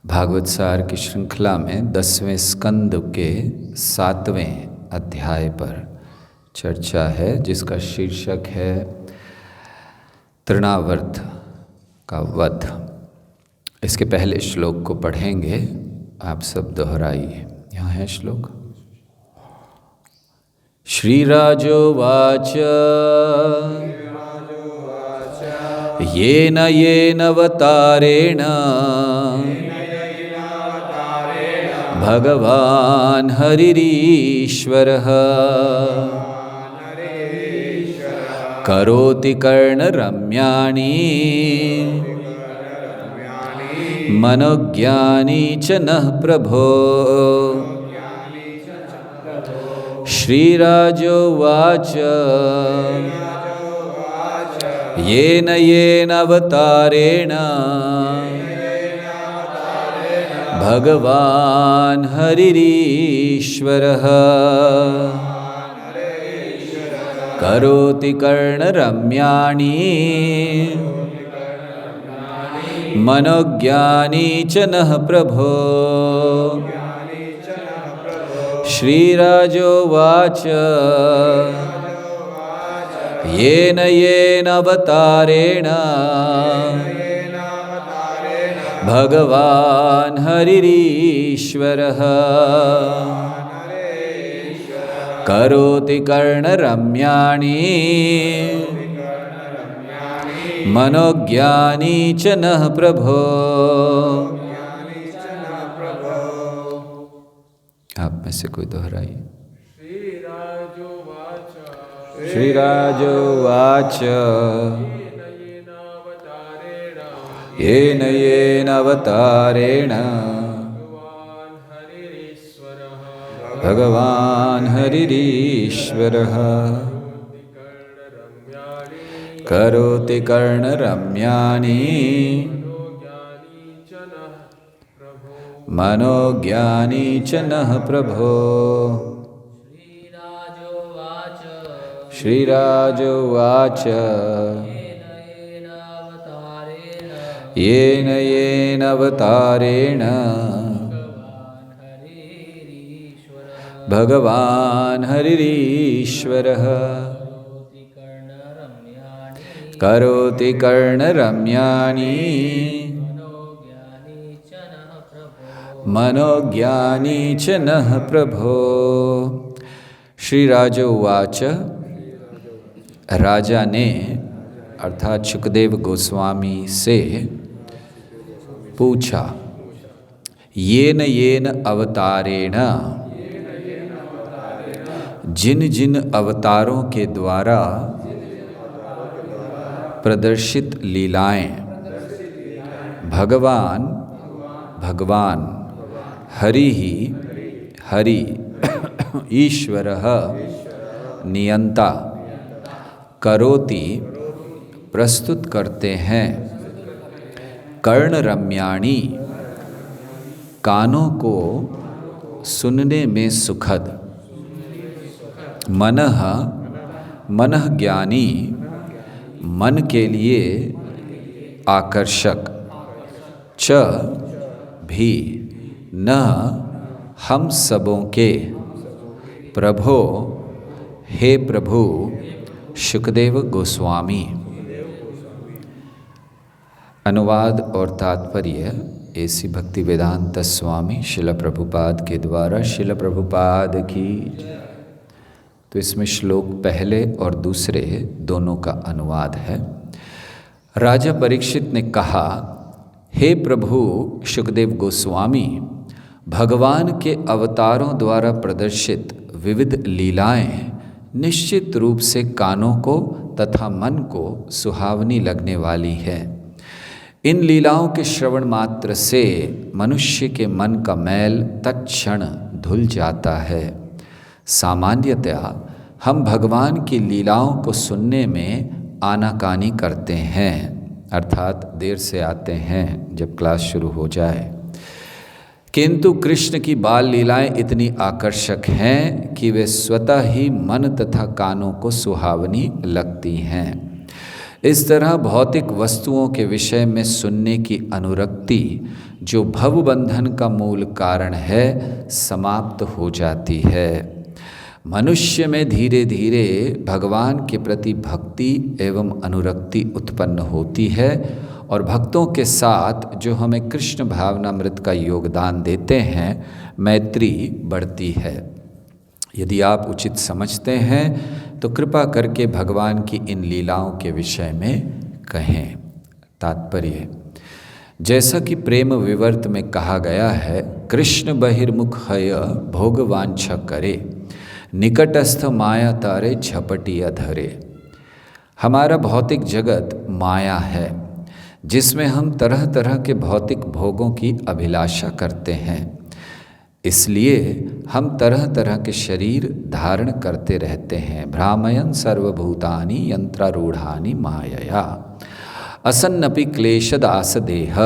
भागवत सार की श्रृंखला में 10वें स्कंद के 7वें अध्याय पर चर्चा है, जिसका शीर्षक है तृणावर्त का वध। इसके पहले श्लोक को पढ़ेंगे, आप सब दोहराइए। यहाँ है श्लोक। श्रीराजोवाच येन येनवतारेण भगवान् हरिरीश्वरः करोति कर्णरम्याणि मनोज्ञानी च नः प्रभो। श्रीराजोवाच येन येनवतारेण भगवान् हरिरीश्वरः करोति कर्णरम्याणि मनोज्ञानी च नः प्रभो। श्रीराजोवाच येन येनवतारेण भगवान् हरिरीश्वरः करोति कर्णरम्याणि मनोज्ञानी च नः प्रभो। आप में से कोई दोहराइए। श्रीराजोवाच येन येनवतारेण भगवान् हरिरीश्वरः करोति कर्णरम्याणि मनोज्ञानी च नः प्रभो। श्रीराजोवाच येन येनवतारेण भगवान् हरिरीश्वरः करोति कर्णरम्याणि मनोज्ञानी च नः प्रभो। श्रीराजोवाच, राजा ने अर्थात शुकदेव गोस्वामी से पूछा, येन येन अवतारेण, जिन जिन अवतारों के द्वारा प्रदर्शित लीलाएं भगवान हरि ही हरि ईश्वरः नियंता करोति प्रस्तुत करते हैं, कर्णरम्याणि कानों को सुनने में सुखद, मनः ज्ञानी मन के लिए आकर्षक, च भी न हम सबों के प्रभो हे प्रभु शुकदेव गोस्वामी। अनुवाद और तात्पर्य एसी भक्ति वेदांत स्वामी शिल प्रभुपाद के द्वारा। शिल प्रभुपाद की। तो इसमें श्लोक पहले और दूसरे दोनों का अनुवाद है। राजा परीक्षित ने कहा, हे प्रभु शुकदेव गोस्वामी, भगवान के अवतारों द्वारा प्रदर्शित विविध लीलाएं निश्चित रूप से कानों को तथा मन को सुहावनी लगने वाली है। इन लीलाओं के श्रवण मात्र से मनुष्य के मन का मैल तत्क्षण धुल जाता है। सामान्यतया हम भगवान की लीलाओं को सुनने में आनाकानी करते हैं, अर्थात देर से आते हैं जब क्लास शुरू हो जाए। किंतु कृष्ण की बाल लीलाएं इतनी आकर्षक हैं कि वे स्वतः ही मन तथा कानों को सुहावनी लगती हैं। इस तरह भौतिक वस्तुओं के विषय में सुनने की अनुरक्ति, जो भवबंधन का मूल कारण है, समाप्त हो जाती है। मनुष्य में धीरे धीरे भगवान के प्रति भक्ति एवं अनुरक्ति उत्पन्न होती है और भक्तों के साथ जो हमें कृष्ण भावनामृत का योगदान देते हैं, मैत्री बढ़ती है। यदि आप उचित समझते हैं तो कृपा करके भगवान की इन लीलाओं के विषय में कहें। तात्पर्य, जैसा कि प्रेम विवर्त में कहा गया है, कृष्ण बहिर्मुख हय भोग वांछा करे, निकटस्थ माया तारे झपटिया धरे। हमारा भौतिक जगत माया है, जिसमें हम तरह तरह के भौतिक भोगों की अभिलाषा करते हैं। इसलिए हम तरह तरह के शरीर धारण करते रहते हैं। भ्रामयन् सर्वभूतानि यंत्रारूढ़ानि मायया असन्नपि क्लेशदास देह।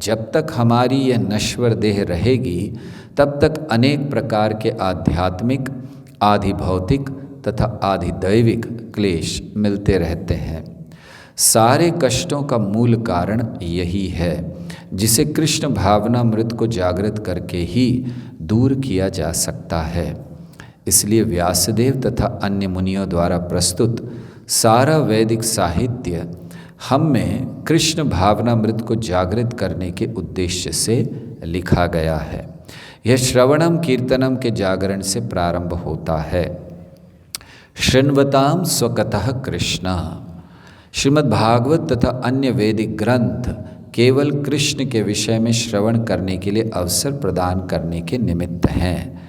जब तक हमारी यह नश्वर देह रहेगी, तब तक अनेक प्रकार के आध्यात्मिक, आधि भौतिक तथा आधि दैविक क्लेश मिलते रहते हैं। सारे कष्टों का मूल कारण यही है, जिसे कृष्ण भावनामृत को जागृत करके ही दूर किया जा सकता है। इसलिए व्यासदेव तथा अन्य मुनियों द्वारा प्रस्तुत सारा वैदिक साहित्य हम में कृष्ण भावनामृत को जागृत करने के उद्देश्य से लिखा गया है। यह श्रवणम कीर्तनम के जागरण से प्रारंभ होता है। शृण्वताम स्वकतः कृष्ण। श्रीमद् भागवत तथा अन्य वैदिक ग्रंथ केवल कृष्ण के विषय में श्रवण करने के लिए अवसर प्रदान करने के निमित्त हैं।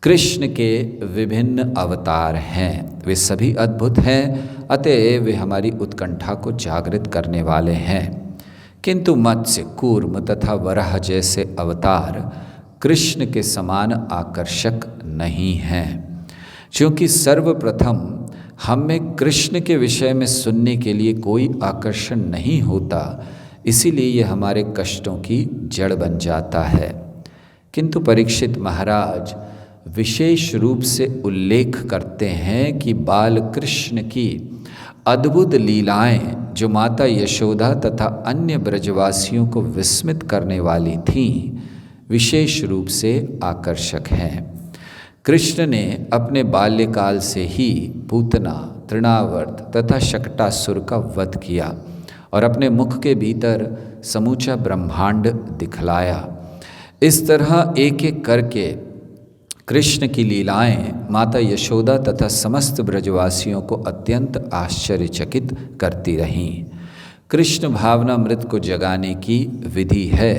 कृष्ण के विभिन्न अवतार हैं, वे सभी अद्भुत हैं, अतएव वे हमारी उत्कंठा को जागृत करने वाले हैं। किंतु मत्स्य, कूर्म तथा वराह जैसे अवतार कृष्ण के समान आकर्षक नहीं हैं। क्योंकि सर्वप्रथम हम में कृष्ण के विषय में सुनने के लिए कोई आकर्षण नहीं होता, इसीलिए यह हमारे कष्टों की जड़ बन जाता है। किंतु परीक्षित महाराज विशेष रूप से उल्लेख करते हैं कि बाल कृष्ण की अद्भुत लीलाएं, जो माता यशोदा तथा अन्य ब्रजवासियों को विस्मित करने वाली थीं, विशेष रूप से आकर्षक हैं। कृष्ण ने अपने बाल्यकाल से ही पूतना, तृणावर्त तथा शकटासुर का वध किया और अपने मुख के भीतर समूचा ब्रह्मांड दिखलाया। इस तरह एक एक करके कृष्ण की लीलाएं माता यशोदा तथा समस्त ब्रजवासियों को अत्यंत आश्चर्यचकित करती रहीं। कृष्ण भावनामृत को जगाने की विधि है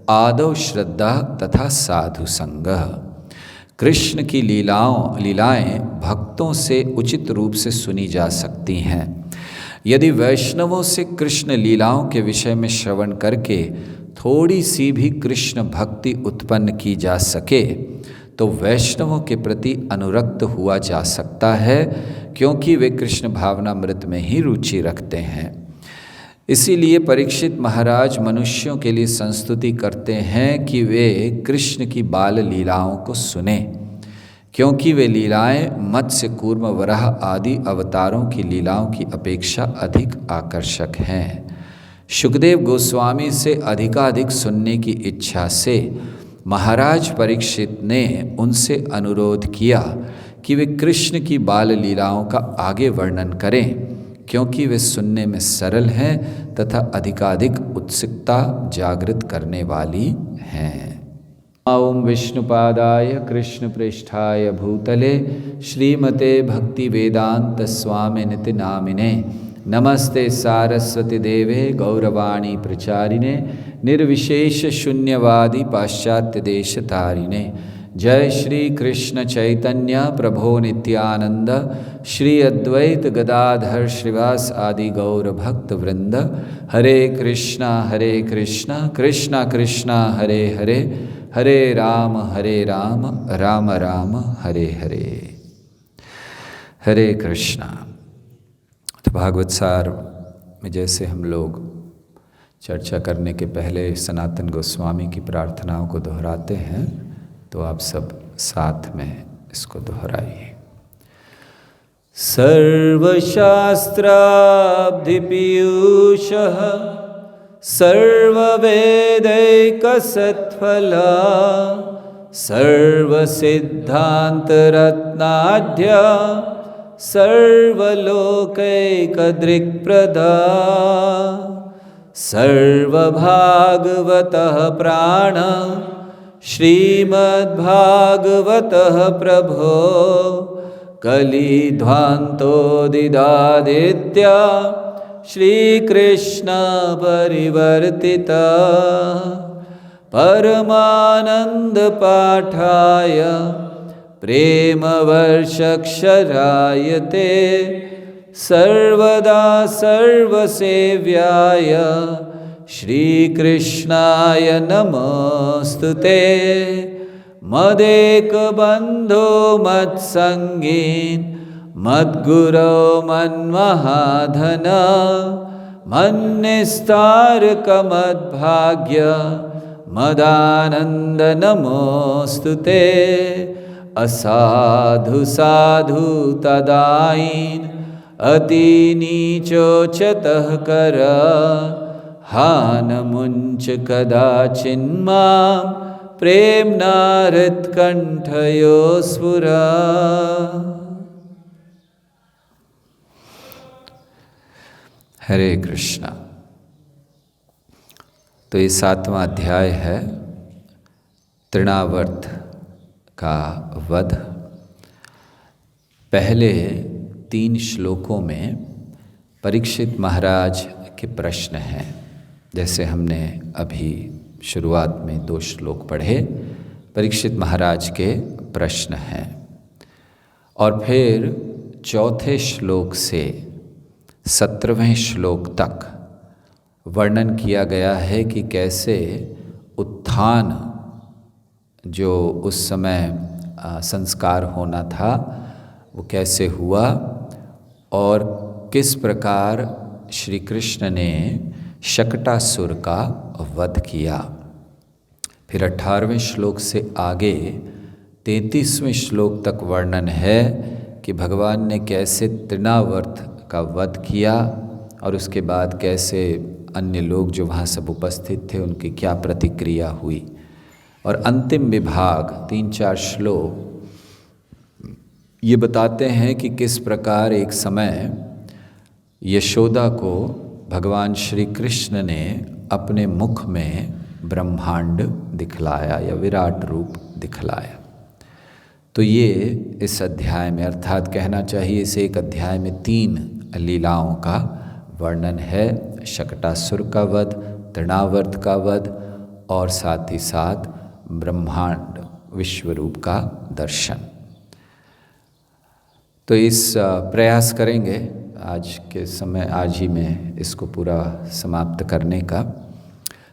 आदौ श्रद्धा तथा साधु संग। कृष्ण की लीलाएं भक्तों से उचित रूप से सुनी जा सकती हैं। यदि वैष्णवों से कृष्ण लीलाओं के विषय में श्रवण करके थोड़ी सी भी कृष्ण भक्ति उत्पन्न की जा सके, तो वैष्णवों के प्रति अनुरक्त हुआ जा सकता है, क्योंकि वे कृष्ण भावनामृत में ही रुचि रखते हैं। इसीलिए परीक्षित महाराज मनुष्यों के लिए संस्तुति करते हैं कि वे कृष्ण की बाल लीलाओं को सुनें, क्योंकि वे लीलाएं मत्स्य, कूर्म, वराह आदि अवतारों की लीलाओं की अपेक्षा अधिक आकर्षक हैं। शुकदेव गोस्वामी से अधिकाधिक सुनने की इच्छा से महाराज परीक्षित ने उनसे अनुरोध किया कि वे कृष्ण की बाल लीलाओं का आगे वर्णन करें, क्योंकि वे सुनने में सरल हैं तथा अधिकाधिक उत्सुकता जागृत करने वाली हैं। ओम विष्णुपादाय कृष्ण पृष्ठाय भूतले श्रीमते भक्ति वेदांत स्वामिनिति नामिने नमस्ते सारस्वती देवे गौरवाणी प्रचारिणे निर्विशेष शून्यवादी पाश्चात्य देश तारिणे। जय श्री कृष्ण चैतन्य प्रभो नित्यानंद श्री अद्वैत गदाधर श्रीवास आदि गौर भक्त वृंद। हरे कृष्णा कृष्णा कृष्णा हरे हरे, हरे राम राम राम हरे हरे। हरे कृष्णा। तो भागवत सार में जैसे हम लोग चर्चा करने के पहले सनातन गोस्वामी की प्रार्थनाओं को दोहराते हैं, तो आप सब साथ में इसको दोहराइए। सर्वशास्त्राब्धिपीयूषः सर्ववेदैकसत्फला सर्वसिद्धान्तरत्नाढ्या सर्वलोकैकदृक्प्रदा सर्वभागवतः प्राण श्रीमद्भागवतः प्रभो कलिध्वान्तोदिदादित्या श्रीकृष्ण परिवर्तिता परमानन्दपाठाय प्रेमवर्षक्षराय ते सर्वदा सर्वसेव्याय श्रीकृष्णाय नमोऽस्तुते मदेकबन्धो मत्सङ्गीन् मद्गुरो मन्महाधन मन्निस्तारकमद्भाग्य मदानन्द नमोऽस्तुते असाधु साधु तदाईन् अतिनीचोचतः कर हानमुञ्च कदाचिन्मां प्रेम्णा हृत्कण्ठयो स्फुरा। हरे कृष्णा। तो ये 7वां अध्याय है तृणावर्त का वध। पहले 3 श्लोकों में परीक्षित महाराज के प्रश्न हैं। जैसे हमने अभी शुरुआत में 2 श्लोक पढ़े, परीक्षित महाराज के प्रश्न हैं। और फिर 4थे श्लोक से 17वें श्लोक तक वर्णन किया गया है कि कैसे उत्थान जो उस समय संस्कार होना था वो कैसे हुआ और किस प्रकार श्री कृष्ण ने शकटासुर का वध किया। फिर 18वें श्लोक से आगे 33वें श्लोक तक वर्णन है कि भगवान ने कैसे तृणावर्त का वध किया और उसके बाद कैसे अन्य लोग जो वहाँ सब उपस्थित थे उनकी क्या प्रतिक्रिया हुई। और अंतिम विभाग 3-4 श्लोक ये बताते हैं कि किस प्रकार एक समय यशोदा को भगवान श्री कृष्ण ने अपने मुख में ब्रह्मांड दिखलाया या विराट रूप दिखलाया। तो ये इस अध्याय में, अर्थात कहना चाहिए इस एक अध्याय में 3 लीलाओं का वर्णन है। शकटासुर का वध, तृणावर्त का वध और साथ ही साथ ब्रह्मांड विश्वरूप का दर्शन। तो इस प्रयास करेंगे आज के समय, आज ही में इसको पूरा समाप्त करने का।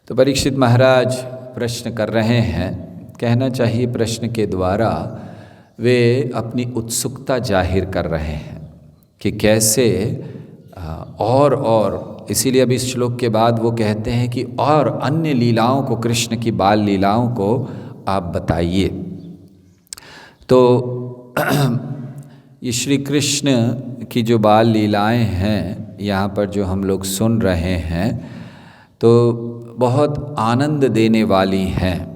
तो परीक्षित महाराज प्रश्न कर रहे हैं, कहना चाहिए प्रश्न के द्वारा वे अपनी उत्सुकता जाहिर कर रहे हैं कि कैसे और इसीलिए अभी इस श्लोक के बाद वो कहते हैं कि और अन्य लीलाओं को, कृष्ण की बाल लीलाओं को आप बताइए। तो ये श्री कृष्ण की जो बाल लीलाएं हैं यहाँ पर जो हम लोग सुन रहे हैं तो बहुत आनंद देने वाली हैं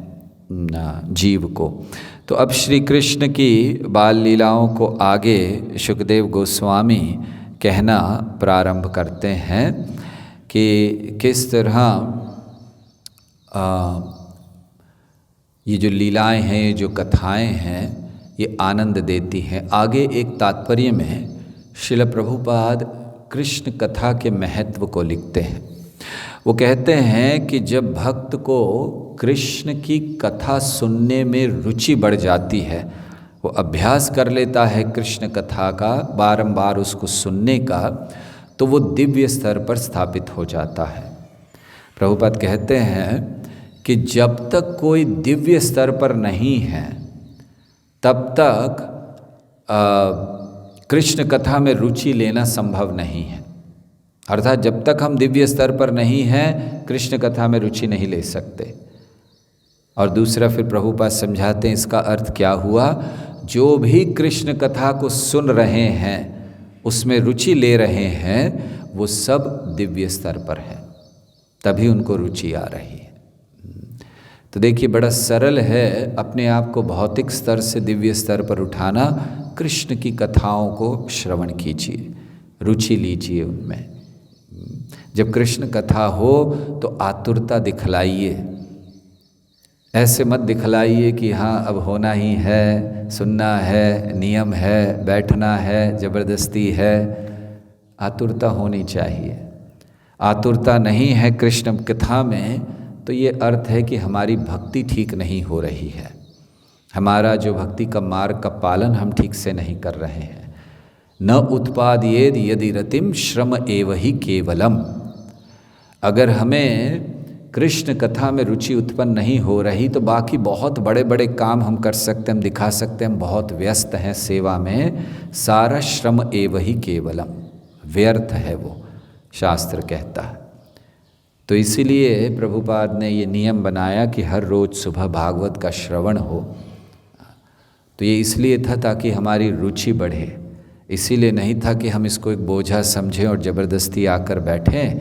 जीव को। तो अब श्री कृष्ण की बाल लीलाओं को आगे शुकदेव गोस्वामी कहना प्रारंभ करते हैं कि किस तरह ये जो लीलाएं हैं, ये जो कथाएं हैं, ये आनंद देती हैं। आगे एक तात्पर्य में श्रील प्रभुपाद कृष्ण कथा के महत्व को लिखते हैं। वो कहते हैं कि जब भक्त को कृष्ण की कथा सुनने में रुचि बढ़ जाती है, वो अभ्यास कर लेता है कृष्ण कथा का, बारंबार उसको सुनने का, तो वो दिव्य स्तर पर स्थापित हो जाता है। प्रभुपाद कहते हैं कि जब तक कोई दिव्य स्तर पर नहीं है तब तक कृष्ण कथा में रुचि लेना संभव नहीं है। अर्थात जब तक हम दिव्य स्तर पर नहीं हैं कृष्ण कथा में रुचि नहीं ले सकते। और दूसरा फिर प्रभुपाद समझाते हैं इसका अर्थ क्या हुआ। जो भी कृष्ण कथा को सुन रहे हैं उसमें रुचि ले रहे हैं, वो सब दिव्य स्तर पर हैं, तभी उनको रुचि आ रही है। तो देखिए बड़ा सरल है अपने आप को भौतिक स्तर से दिव्य स्तर पर उठाना। कृष्ण की कथाओं को श्रवण कीजिए, रुचि लीजिए उनमें। जब कृष्ण कथा हो तो आतुरता दिखलाइए, ऐसे मत दिखलाइए कि हाँ अब होना ही है, सुनना है, नियम है, बैठना है, ज़बरदस्ती है। आतुरता होनी चाहिए। आतुरता नहीं है कृष्ण कथा में तो ये अर्थ है कि हमारी भक्ति ठीक नहीं हो रही है, हमारा जो भक्ति का मार्ग का पालन हम ठीक से नहीं कर रहे हैं। न उत्पादयेद यदि रतिम श्रम एव ही केवलम। अगर हमें कृष्ण कथा में रुचि उत्पन्न नहीं हो रही तो बाकी बहुत बड़े बड़े काम हम कर सकते हैं, हम दिखा सकते हैं, हम बहुत व्यस्त हैं सेवा में, सारा श्रम एव ही केवलम, व्यर्थ है वो, शास्त्र कहता है। तो इसीलिए प्रभुपाद ने ये नियम बनाया कि हर रोज़ सुबह भागवत का श्रवण हो। तो ये इसलिए था ताकि हमारी रुचि बढ़े, इसीलिए नहीं था कि हम इसको एक बोझा समझें और ज़बरदस्ती आकर बैठें,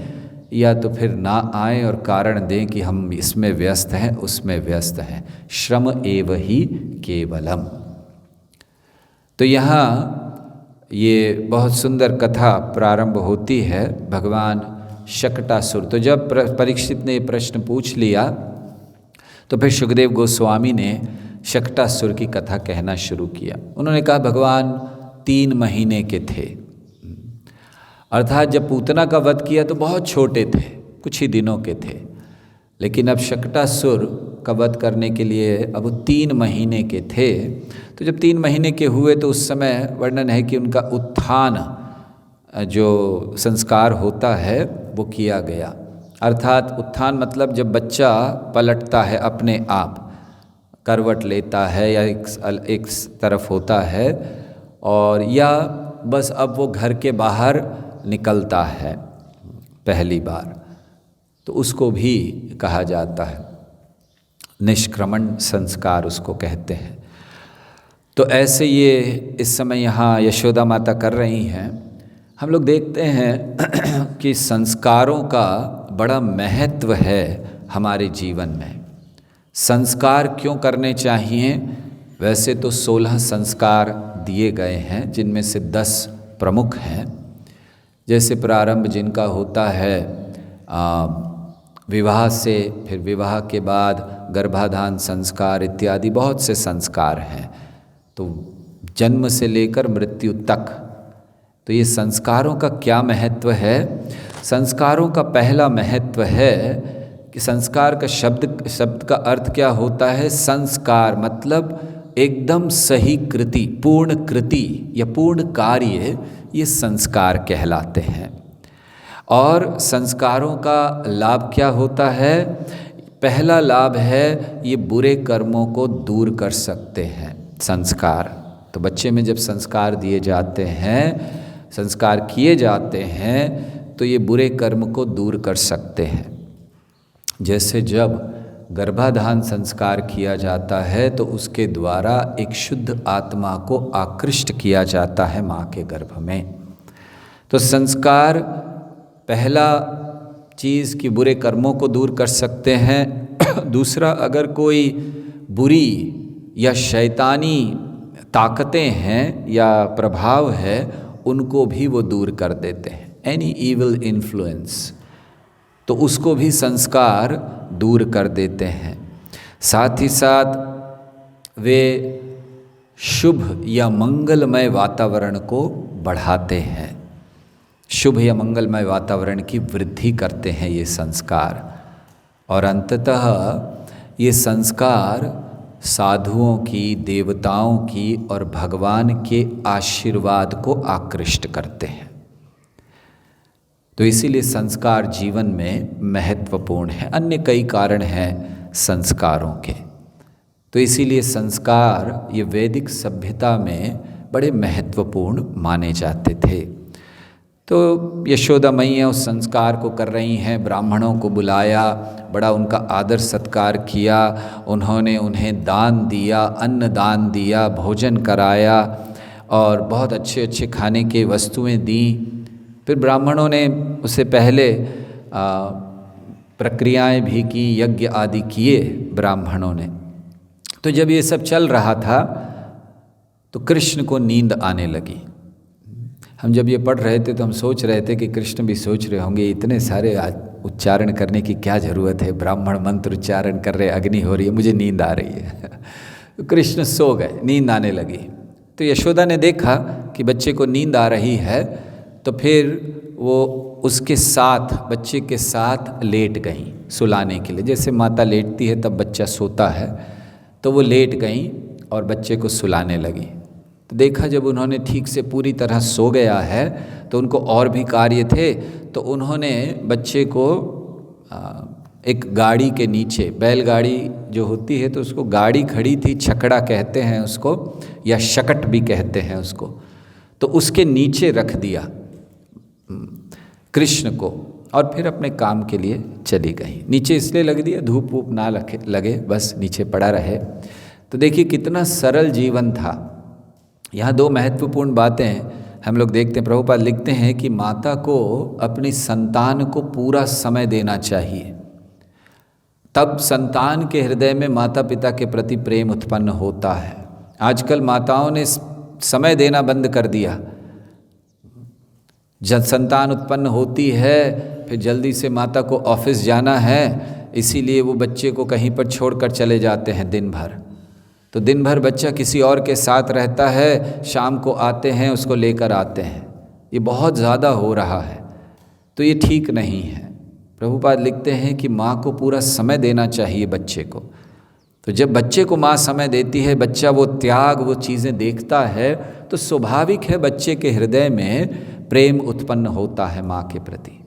या तो फिर ना आए और कारण दें कि हम इसमें व्यस्त हैं, उसमें व्यस्त हैं। श्रम एव ही केवलम। तो यहाँ ये बहुत सुंदर कथा प्रारंभ होती है। भगवान शकटासुर, तो जब परीक्षित ने प्रश्न पूछ लिया तो फिर सुखदेव गोस्वामी ने शकटासुर की कथा कहना शुरू किया। उन्होंने कहा भगवान 3 महीने के थे, अर्थात जब पूतना का वध किया तो बहुत छोटे थे, कुछ ही दिनों के थे, लेकिन अब शकटासुर का वध करने के लिए अब वो 3 महीने के थे। तो जब 3 महीने के हुए तो उस समय वर्णन है कि उनका उत्थान जो संस्कार होता है वो किया गया। अर्थात उत्थान मतलब जब बच्चा पलटता है अपने आप, करवट लेता है या एक तरफ होता है, और या बस अब वो घर के बाहर निकलता है पहली बार, तो उसको भी कहा जाता है निष्क्रमण संस्कार उसको कहते हैं। तो ऐसे ये इस समय यहाँ यशोदा माता कर रही हैं। हम लोग देखते हैं कि संस्कारों का बड़ा महत्व है हमारे जीवन में। संस्कार क्यों करने चाहिए? वैसे तो 16 संस्कार दिए गए हैं, जिनमें से 10 प्रमुख हैं। जैसे प्रारंभ जिनका होता है विवाह से, फिर विवाह के बाद गर्भाधान संस्कार इत्यादि बहुत से संस्कार हैं। तो जन्म से लेकर मृत्यु तक, तो ये संस्कारों का क्या महत्व है? संस्कारों का पहला महत्व है कि संस्कार का शब्द का अर्थ क्या होता है? संस्कार मतलब एकदम सही कृति, पूर्ण कृति या पूर्ण कार्य, ये संस्कार कहलाते हैं। और संस्कारों का लाभ क्या होता है? पहला लाभ है ये बुरे कर्मों को दूर कर सकते हैं संस्कार। तो बच्चे में जब संस्कार दिए जाते हैं, संस्कार किए जाते हैं, तो ये बुरे कर्म को दूर कर सकते हैं। जैसे जब गर्भाधान संस्कार किया जाता है तो उसके द्वारा एक शुद्ध आत्मा को आकृष्ट किया जाता है माँ के गर्भ में। तो संस्कार पहला चीज़ कि बुरे कर्मों को दूर कर सकते हैं। दूसरा, अगर कोई बुरी या शैतानी ताकतें हैं या प्रभाव है, उनको भी वो दूर कर देते हैं। एनी इविल इन्फ्लुएंस, तो उसको भी संस्कार दूर कर देते हैं। साथ ही साथ वे शुभ या मंगलमय वातावरण को बढ़ाते हैं, शुभ या मंगलमय वातावरण की वृद्धि करते हैं ये संस्कार। और अंततः ये संस्कार साधुओं की, देवताओं की और भगवान के आशीर्वाद को आकृष्ट करते हैं। तो इसीलिए संस्कार जीवन में महत्वपूर्ण है। अन्य कई कारण हैं संस्कारों के। तो इसीलिए संस्कार ये वैदिक सभ्यता में बड़े महत्वपूर्ण माने जाते थे। तो यशोदा मैया उस संस्कार को कर रही हैं। ब्राह्मणों को बुलाया, बड़ा उनका आदर सत्कार किया, उन्होंने उन्हें दान दिया, अन्न दान दिया, भोजन कराया, और बहुत अच्छे अच्छे खाने के वस्तुएं दी। फिर ब्राह्मणों ने उससे पहले प्रक्रियाएं भी की, यज्ञ आदि किए ब्राह्मणों ने। तो जब ये सब चल रहा था तो कृष्ण को नींद आने लगी। हम जब ये पढ़ रहे थे तो हम सोच रहे थे कि कृष्ण भी सोच रहे होंगे इतने सारे उच्चारण करने की क्या ज़रूरत है, ब्राह्मण मंत्र उच्चारण कर रहे, अग्नि हो रही है, मुझे नींद आ रही है। तो कृष्ण सो गए, नींद आने लगी। तो यशोदा ने देखा कि बच्चे को नींद आ रही है, तो फिर वो उसके साथ, बच्चे के साथ लेट गईं सुलाने के लिए। जैसे माता लेटती है तब बच्चा सोता है, तो वो लेट गईं और बच्चे को सुलाने लगी। तो देखा जब उन्होंने ठीक से पूरी तरह सो गया है तो उनको और भी कार्य थे, तो उन्होंने बच्चे को एक गाड़ी के नीचे, बैलगाड़ी जो होती है तो उसको गाड़ी खड़ी थी, छकड़ा कहते हैं उसको, या शकट भी कहते हैं उसको, तो उसके नीचे रख दिया कृष्ण को, और फिर अपने काम के लिए चली गई। नीचे इसलिए लग दिया धूप वूप ना लगे, बस नीचे पड़ा रहे। तो देखिए कितना सरल जीवन था। यहाँ दो महत्वपूर्ण बातें हम लोग देखते हैं। प्रभुपाद लिखते हैं कि माता को अपनी संतान को पूरा समय देना चाहिए, तब संतान के हृदय में माता पिता के प्रति प्रेम उत्पन्न होता है। आजकल माताओं ने समय देना बंद कर दिया। जब संतान उत्पन्न होती है फिर जल्दी से माता को ऑफिस जाना है, इसीलिए वो बच्चे को कहीं पर छोड़कर चले जाते हैं दिन भर। तो दिन भर बच्चा किसी और के साथ रहता है, शाम को आते हैं उसको लेकर आते हैं। ये बहुत ज़्यादा हो रहा है, तो ये ठीक नहीं है। प्रभुपाद लिखते हैं कि माँ को पूरा समय देना चाहिए बच्चे को। तो जब बच्चे को माँ समय देती है, बच्चा वो त्याग, वो चीज़ें देखता है, तो स्वाभाविक है बच्चे के हृदय में प्रेम उत्पन्न होता है माँ के प्रति।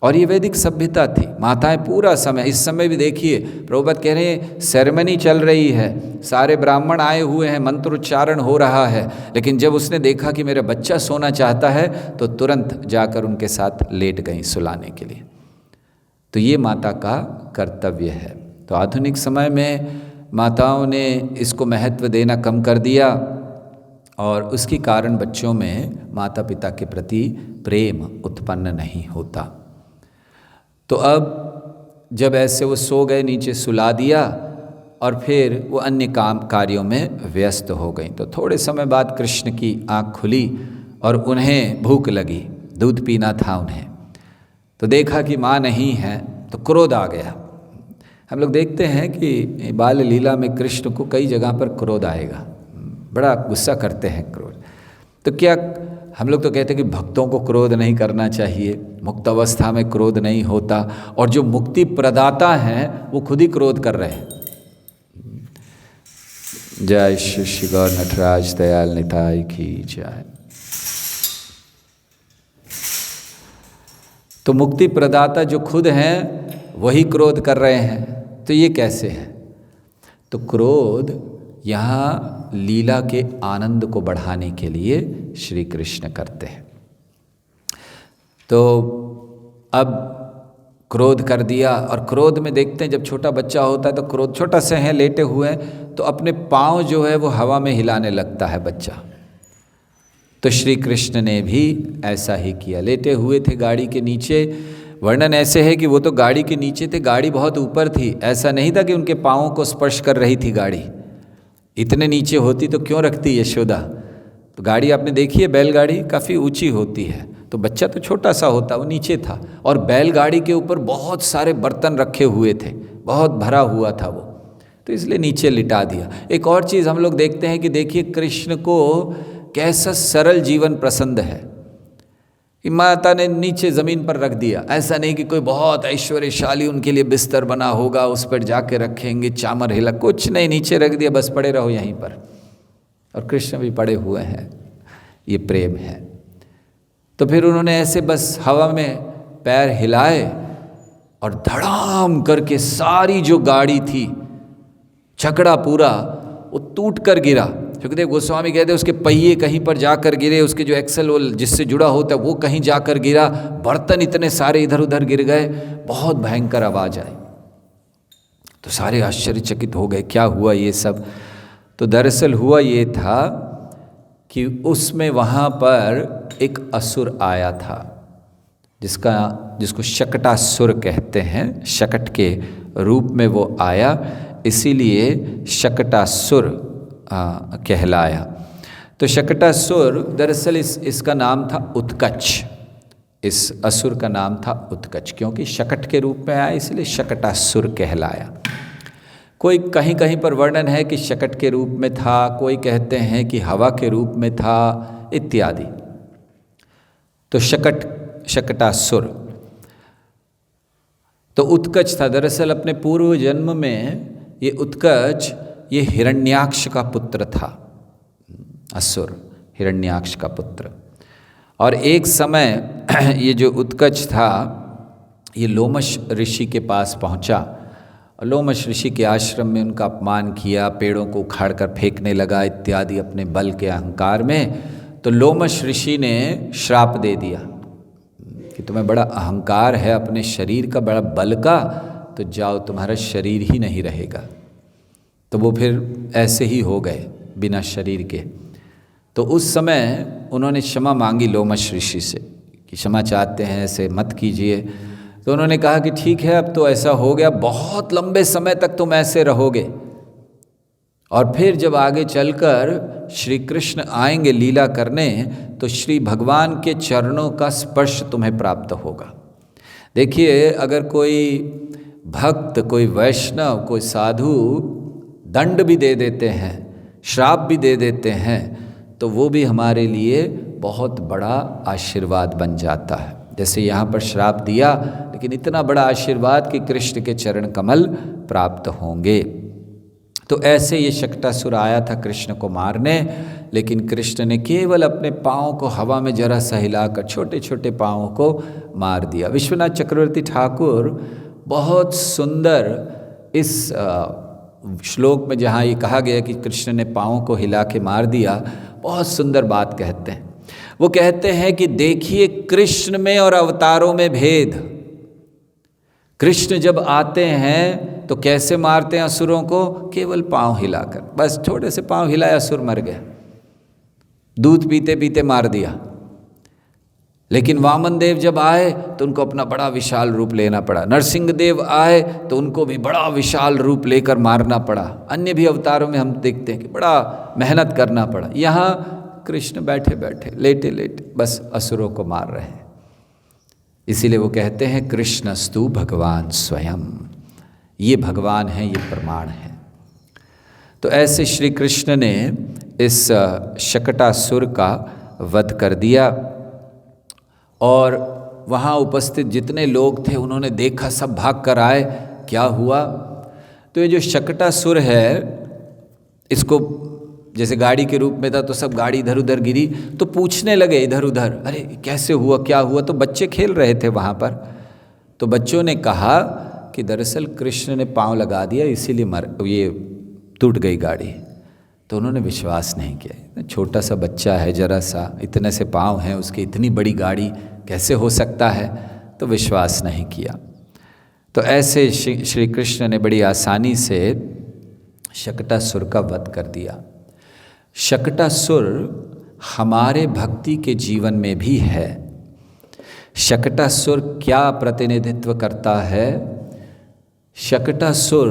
और ये वैदिक सभ्यता थी, माताएं पूरा समय, इस समय भी देखिए प्रभुपाद कह रहे हैं सेरेमनी चल रही है, सारे ब्राह्मण आए हुए हैं, मंत्र उच्चारण हो रहा है, लेकिन जब उसने देखा कि मेरा बच्चा सोना चाहता है तो तुरंत जाकर उनके साथ लेट गई सुलाने के लिए। तो ये माता का कर्तव्य है। तो आधुनिक समय में माताओं ने इसको महत्व देना कम कर दिया और उसके कारण बच्चों में माता पिता के प्रति प्रेम उत्पन्न नहीं होता। तो अब जब ऐसे वो सो गए, नीचे सुला दिया और फिर वो अन्य कार्यों में व्यस्त हो गई। तो थोड़े समय बाद कृष्ण की आँख खुली और उन्हें भूख लगी, दूध पीना था उन्हें। तो देखा कि माँ नहीं है तो क्रोध आ गया। हम लोग देखते हैं कि बाल लीला में कृष्ण को कई जगह पर क्रोध आएगा, बड़ा गुस्सा करते हैं क्रोध। तो क्या हम लोग तो कहते हैं कि भक्तों को क्रोध नहीं करना चाहिए, मुक्त अवस्था में क्रोध नहीं होता, और जो मुक्ति प्रदाता हैं वो खुद ही क्रोध कर रहे हैं। जय श्री गौर नटराज दयाल निताय की जय। तो मुक्ति प्रदाता जो खुद हैं वही क्रोध कर रहे हैं, तो ये कैसे है? तो क्रोध यहाँ लीला के आनंद को बढ़ाने के लिए श्री कृष्ण करते हैं। तो अब क्रोध कर दिया, और क्रोध में देखते हैं जब छोटा बच्चा होता है तो क्रोध, छोटा से हैं लेटे हुए हैं तो अपने पाँव जो है वो हवा में हिलाने लगता है बच्चा। तो श्री कृष्ण ने भी ऐसा ही किया, लेटे हुए थे गाड़ी के नीचे। वर्णन ऐसे है कि वो तो गाड़ी के नीचे थे, गाड़ी बहुत ऊपर थी, ऐसा नहीं था कि उनके पाँवों को स्पर्श कर रही थी गाड़ी। इतने नीचे होती तो क्यों रखती यशोदा? तो गाड़ी आपने देखी है, बैलगाड़ी काफ़ी ऊंची होती है, तो बच्चा तो छोटा सा होता, वो नीचे था, और बैलगाड़ी के ऊपर बहुत सारे बर्तन रखे हुए थे, बहुत भरा हुआ था वो, तो इसलिए नीचे लिटा दिया। एक और चीज़ हम लोग देखते हैं कि देखिए कृष्ण को कैसा सरल जीवन पसंद है कि माता ने नीचे ज़मीन पर रख दिया। ऐसा नहीं कि कोई बहुत ऐश्वर्यशाली उनके लिए बिस्तर बना होगा, उस पर जाके रखेंगे, चामर हिला, कुछ नहीं, नीचे रख दिया, बस पड़े रहो यहीं पर। और कृष्ण भी पड़े हुए हैं, ये प्रेम है। तो फिर उन्होंने ऐसे बस हवा में पैर हिलाए और धड़ाम करके सारी जो गाड़ी थी, छकड़ा पूरा वो टूट कर गिरा। सुखदेव गोस्वामी कहते हैं उसके पहिए कहीं पर जाकर गिरे, उसके जो एक्सल वो जिससे जुड़ा होता है वो कहीं जाकर गिरा, बर्तन इतने सारे इधर उधर गिर गए, बहुत भयंकर आवाज़ आई। तो सारे आश्चर्यचकित हो गए, क्या हुआ ये सब? तो दरअसल हुआ ये था कि उसमें वहाँ पर एक असुर आया था, जिसको शकटासुर कहते हैं। शकट के रूप में वो आया, इसीलिए शकटासुर कहलाया। तो शकटासुर दरअसल इसका नाम था उत्कच। इस असुर का नाम था उत्कच, क्योंकि शकट के रूप में आया इसलिए शकटासुर कहलाया। कोई कहीं कहीं पर वर्णन है कि शकट के रूप में था, कोई कहते हैं कि हवा के रूप में था, इत्यादि। तो शकटासुर तो उत्कच था। दरअसल अपने पूर्व जन्म में ये उत्कच ये हिरण्याक्ष का पुत्र था, असुर हिरण्याक्ष का पुत्र। और एक समय ये जो उत्कच था ये लोमश ऋषि के पास पहुंचा, और लोमश ऋषि के आश्रम में उनका अपमान किया, पेड़ों को उखाड़ कर फेंकने लगा इत्यादि अपने बल के अहंकार में। तो लोमश ऋषि ने श्राप दे दिया कि तुम्हें बड़ा अहंकार है अपने शरीर का, बड़ा बल का, तो जाओ तुम्हारा शरीर ही नहीं रहेगा। तो वो फिर ऐसे ही हो गए बिना शरीर के। तो उस समय उन्होंने क्षमा मांगी लोमश ऋषि से कि क्षमा चाहते हैं, ऐसे मत कीजिए। तो उन्होंने कहा कि ठीक है, अब तो ऐसा हो गया, बहुत लंबे समय तक तुम ऐसे रहोगे, और फिर जब आगे चलकर श्री कृष्ण आएंगे लीला करने तो श्री भगवान के चरणों का स्पर्श तुम्हें प्राप्त होगा। देखिए, अगर कोई भक्त, कोई वैष्णव, कोई साधु दंड भी दे देते हैं, श्राप भी दे देते हैं, तो वो भी हमारे लिए बहुत बड़ा आशीर्वाद बन जाता है। जैसे यहाँ पर श्राप दिया, लेकिन इतना बड़ा आशीर्वाद कि कृष्ण के चरण कमल प्राप्त होंगे। तो ऐसे ये शकटासुर आया था कृष्ण को मारने, लेकिन कृष्ण ने केवल अपने पाँव को हवा में जरा सा हिलाकर छोटे छोटे पाँवों को मार दिया। विश्वनाथ चक्रवर्ती ठाकुर बहुत सुंदर इस श्लोक में जहाँ ये कहा गया कि कृष्ण ने पाँवों को हिला के मार दिया, बहुत सुंदर बात कहते हैं। वो कहते हैं कि देखिए कृष्ण में और अवतारों में भेद। कृष्ण जब आते हैं तो कैसे मारते हैं असुरों को? केवल पांव हिलाकर, बस थोड़े से पांव हिलाया असुर मर गया, दूध पीते पीते मार दिया। लेकिन वामन देव जब आए तो उनको अपना बड़ा विशाल रूप लेना पड़ा, नरसिंह देव आए तो उनको भी बड़ा विशाल रूप लेकर मारना पड़ा, अन्य भी अवतारों में हम देखते हैं कि बड़ा मेहनत करना पड़ा। यहाँ कृष्ण बैठे बैठे लेटे लेटे बस असुरों को मार रहे हैं। इसीलिए वो कहते हैं कृष्णस्तु भगवान स्वयं, ये भगवान है, ये प्रमाण है। तो ऐसे श्री कृष्ण ने इस शकटासुर का वध कर दिया, और वहाँ उपस्थित जितने लोग थे उन्होंने देखा, सब भाग कर आए, क्या हुआ? तो ये जो शकटासुर है, इसको जैसे गाड़ी के रूप में था तो सब गाड़ी इधर उधर गिरी, तो पूछने लगे इधर उधर, अरे कैसे हुआ, क्या हुआ? तो बच्चे खेल रहे थे वहाँ पर, तो बच्चों ने कहा कि दरअसल कृष्ण ने पाँव लगा दिया इसीलिए ये टूट गई गाड़ी। तो उन्होंने विश्वास नहीं किया, छोटा सा बच्चा है, जरा सा, इतने से पाँव हैं उसके, इतनी बड़ी गाड़ी कैसे हो सकता है? तो विश्वास नहीं किया। तो ऐसे श्री कृष्ण ने बड़ी आसानी से शकटासुर का वध कर दिया। शकटासुर हमारे भक्ति के जीवन में भी है। शकटासुर क्या प्रतिनिधित्व करता है? शकटासुर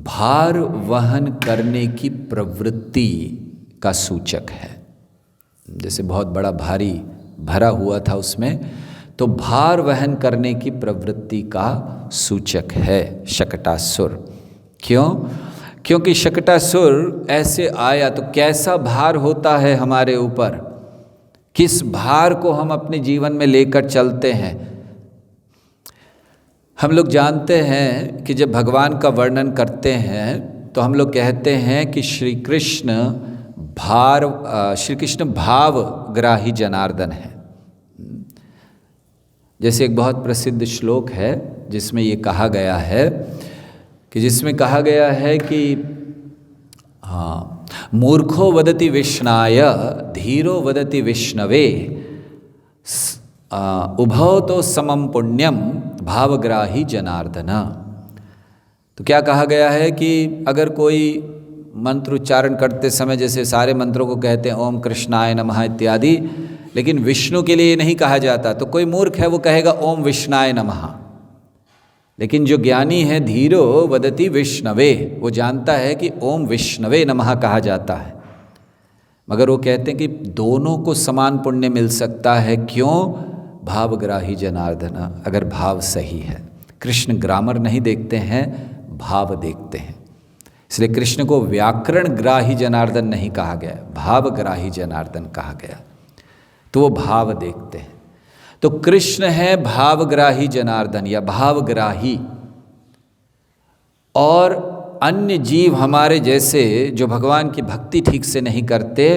भार वहन करने की प्रवृत्ति का सूचक है। जैसे बहुत बड़ा भारी भरा हुआ था उसमें, तो भार वहन करने की प्रवृत्ति का सूचक है शकटासुर। क्यों? क्योंकि शकटासुर ऐसे आया तो कैसा भार होता है हमारे ऊपर, किस भार को हम अपने जीवन में लेकर चलते हैं। हम लोग जानते हैं कि जब भगवान का वर्णन करते हैं तो हम लोग कहते हैं कि श्री कृष्ण भावग्राही जनार्दन है। जैसे एक बहुत प्रसिद्ध श्लोक है जिसमें ये कहा गया है कि मूर्खो वदति विष्णाय धीरो वदति विष्णवे उभौ तो समम पुण्यम भावग्राही जनार्दन। तो क्या कहा गया है कि अगर कोई मंत्र उच्चारण करते समय जैसे सारे मंत्रों को कहते हैं ओम कृष्णाय नमः इत्यादि, लेकिन विष्णु के लिए ये नहीं कहा जाता। तो कोई मूर्ख है वो कहेगा ओम विष्णाय नमः, लेकिन जो ज्ञानी है धीरो वदति विष्णवे, वो जानता है कि ओम विष्णवे नमः कहा जाता है। मगर वो कहते हैं कि दोनों को समान पुण्य मिल सकता है। क्यों? भावग्राही जनार्दन, अगर भाव सही है। कृष्ण ग्रामर नहीं देखते हैं, भाव देखते हैं। इसलिए कृष्ण को व्याकरण ग्राही जनार्दन नहीं कहा गया, भावग्राही जनार्दन कहा गया। तो वो भाव देखते हैं। तो कृष्ण है भावग्राही जनार्दन या भावग्राही, और अन्य जीव हमारे जैसे जो भगवान की भक्ति ठीक से नहीं करते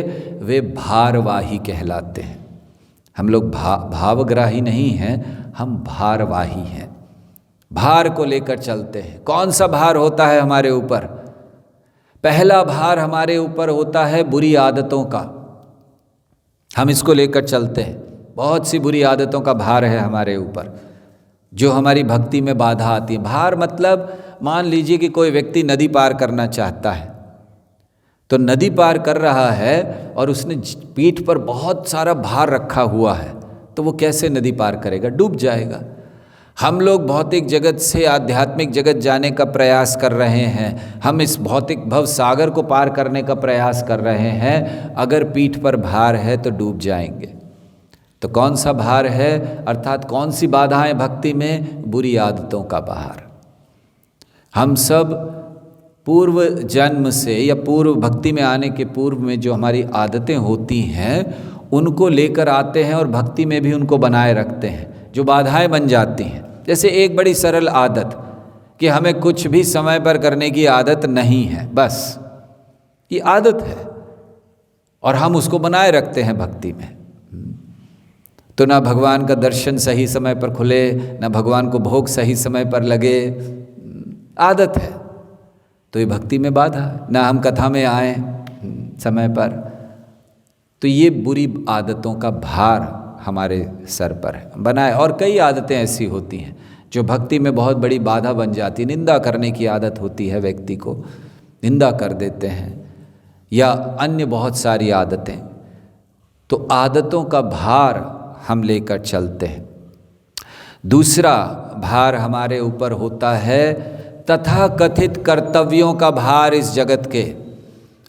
वे भारवाही कहलाते हैं। हम लोग भावग्राही नहीं हैं, हम भारवाही हैं। भार को लेकर चलते हैं। कौन सा भार होता है हमारे ऊपर? पहला भार हमारे ऊपर होता है बुरी आदतों का। हम इसको लेकर चलते हैं। बहुत सी बुरी आदतों का भार है हमारे ऊपर जो हमारी भक्ति में बाधा आती है। भार मतलब मान लीजिए कि कोई व्यक्ति नदी पार करना चाहता है, तो नदी पार कर रहा है और उसने पीठ पर बहुत सारा भार रखा हुआ है, तो वो कैसे नदी पार करेगा? डूब जाएगा। हम लोग भौतिक जगत से आध्यात्मिक जगत जाने का प्रयास कर रहे हैं, हम इस भौतिक भव सागर को पार करने का प्रयास कर रहे हैं। अगर पीठ पर भार है तो डूब जाएंगे। तो कौन सा भार है, अर्थात कौन सी बाधाएं भक्ति में? बुरी आदतों का भार। हम सब पूर्व जन्म से या पूर्व भक्ति में आने के पूर्व में जो हमारी आदतें होती हैं उनको लेकर आते हैं और भक्ति में भी उनको बनाए रखते हैं, जो बाधाएं बन जाती हैं। जैसे एक बड़ी सरल आदत कि हमें कुछ भी समय पर करने की आदत नहीं है, बस ये आदत है और हम उसको बनाए रखते हैं भक्ति में। तो ना भगवान का दर्शन सही समय पर खुले, ना भगवान को भोग सही समय पर लगे, आदत है। तो ये भक्ति में बाधा है। ना हम कथा में आए समय पर, तो ये बुरी आदतों का भार हमारे सर पर है बनाए। और कई आदतें ऐसी होती हैं जो भक्ति में बहुत बड़ी बाधा बन जाती है। निंदा करने की आदत होती है, व्यक्ति को निंदा कर देते हैं, या अन्य बहुत सारी आदतें। तो आदतों का भार हम लेकर चलते हैं। दूसरा भार हमारे ऊपर होता है तथा कथित कर्तव्यों का भार। इस जगत के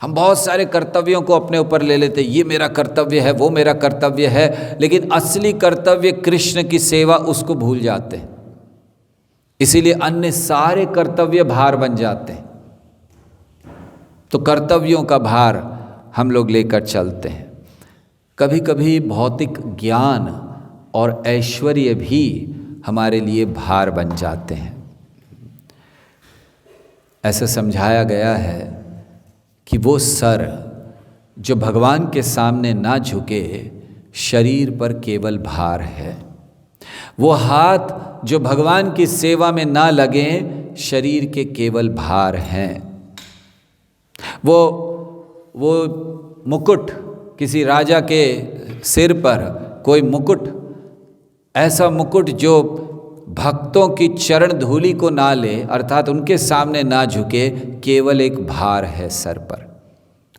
हम बहुत सारे कर्तव्यों को अपने ऊपर ले लेते, ये मेरा कर्तव्य है, वो मेरा कर्तव्य है, लेकिन असली कर्तव्य कृष्ण की सेवा उसको भूल जाते हैं। इसीलिए अन्य सारे कर्तव्य भार बन जाते हैं। तो कर्तव्यों का भार हम लोग लेकर चलते हैं। कभी कभी भौतिक ज्ञान और ऐश्वर्य भी हमारे लिए भार बन जाते हैं। ऐसा समझाया गया है कि वो सर जो भगवान के सामने ना झुके, शरीर पर केवल भार है। वो हाथ जो भगवान की सेवा में ना लगे, शरीर के केवल भार हैं। वो मुकुट, किसी राजा के सिर पर कोई मुकुट, ऐसा मुकुट जो भक्तों की चरण धूलि को ना ले, अर्थात उनके सामने ना झुके, केवल एक भार है सर पर।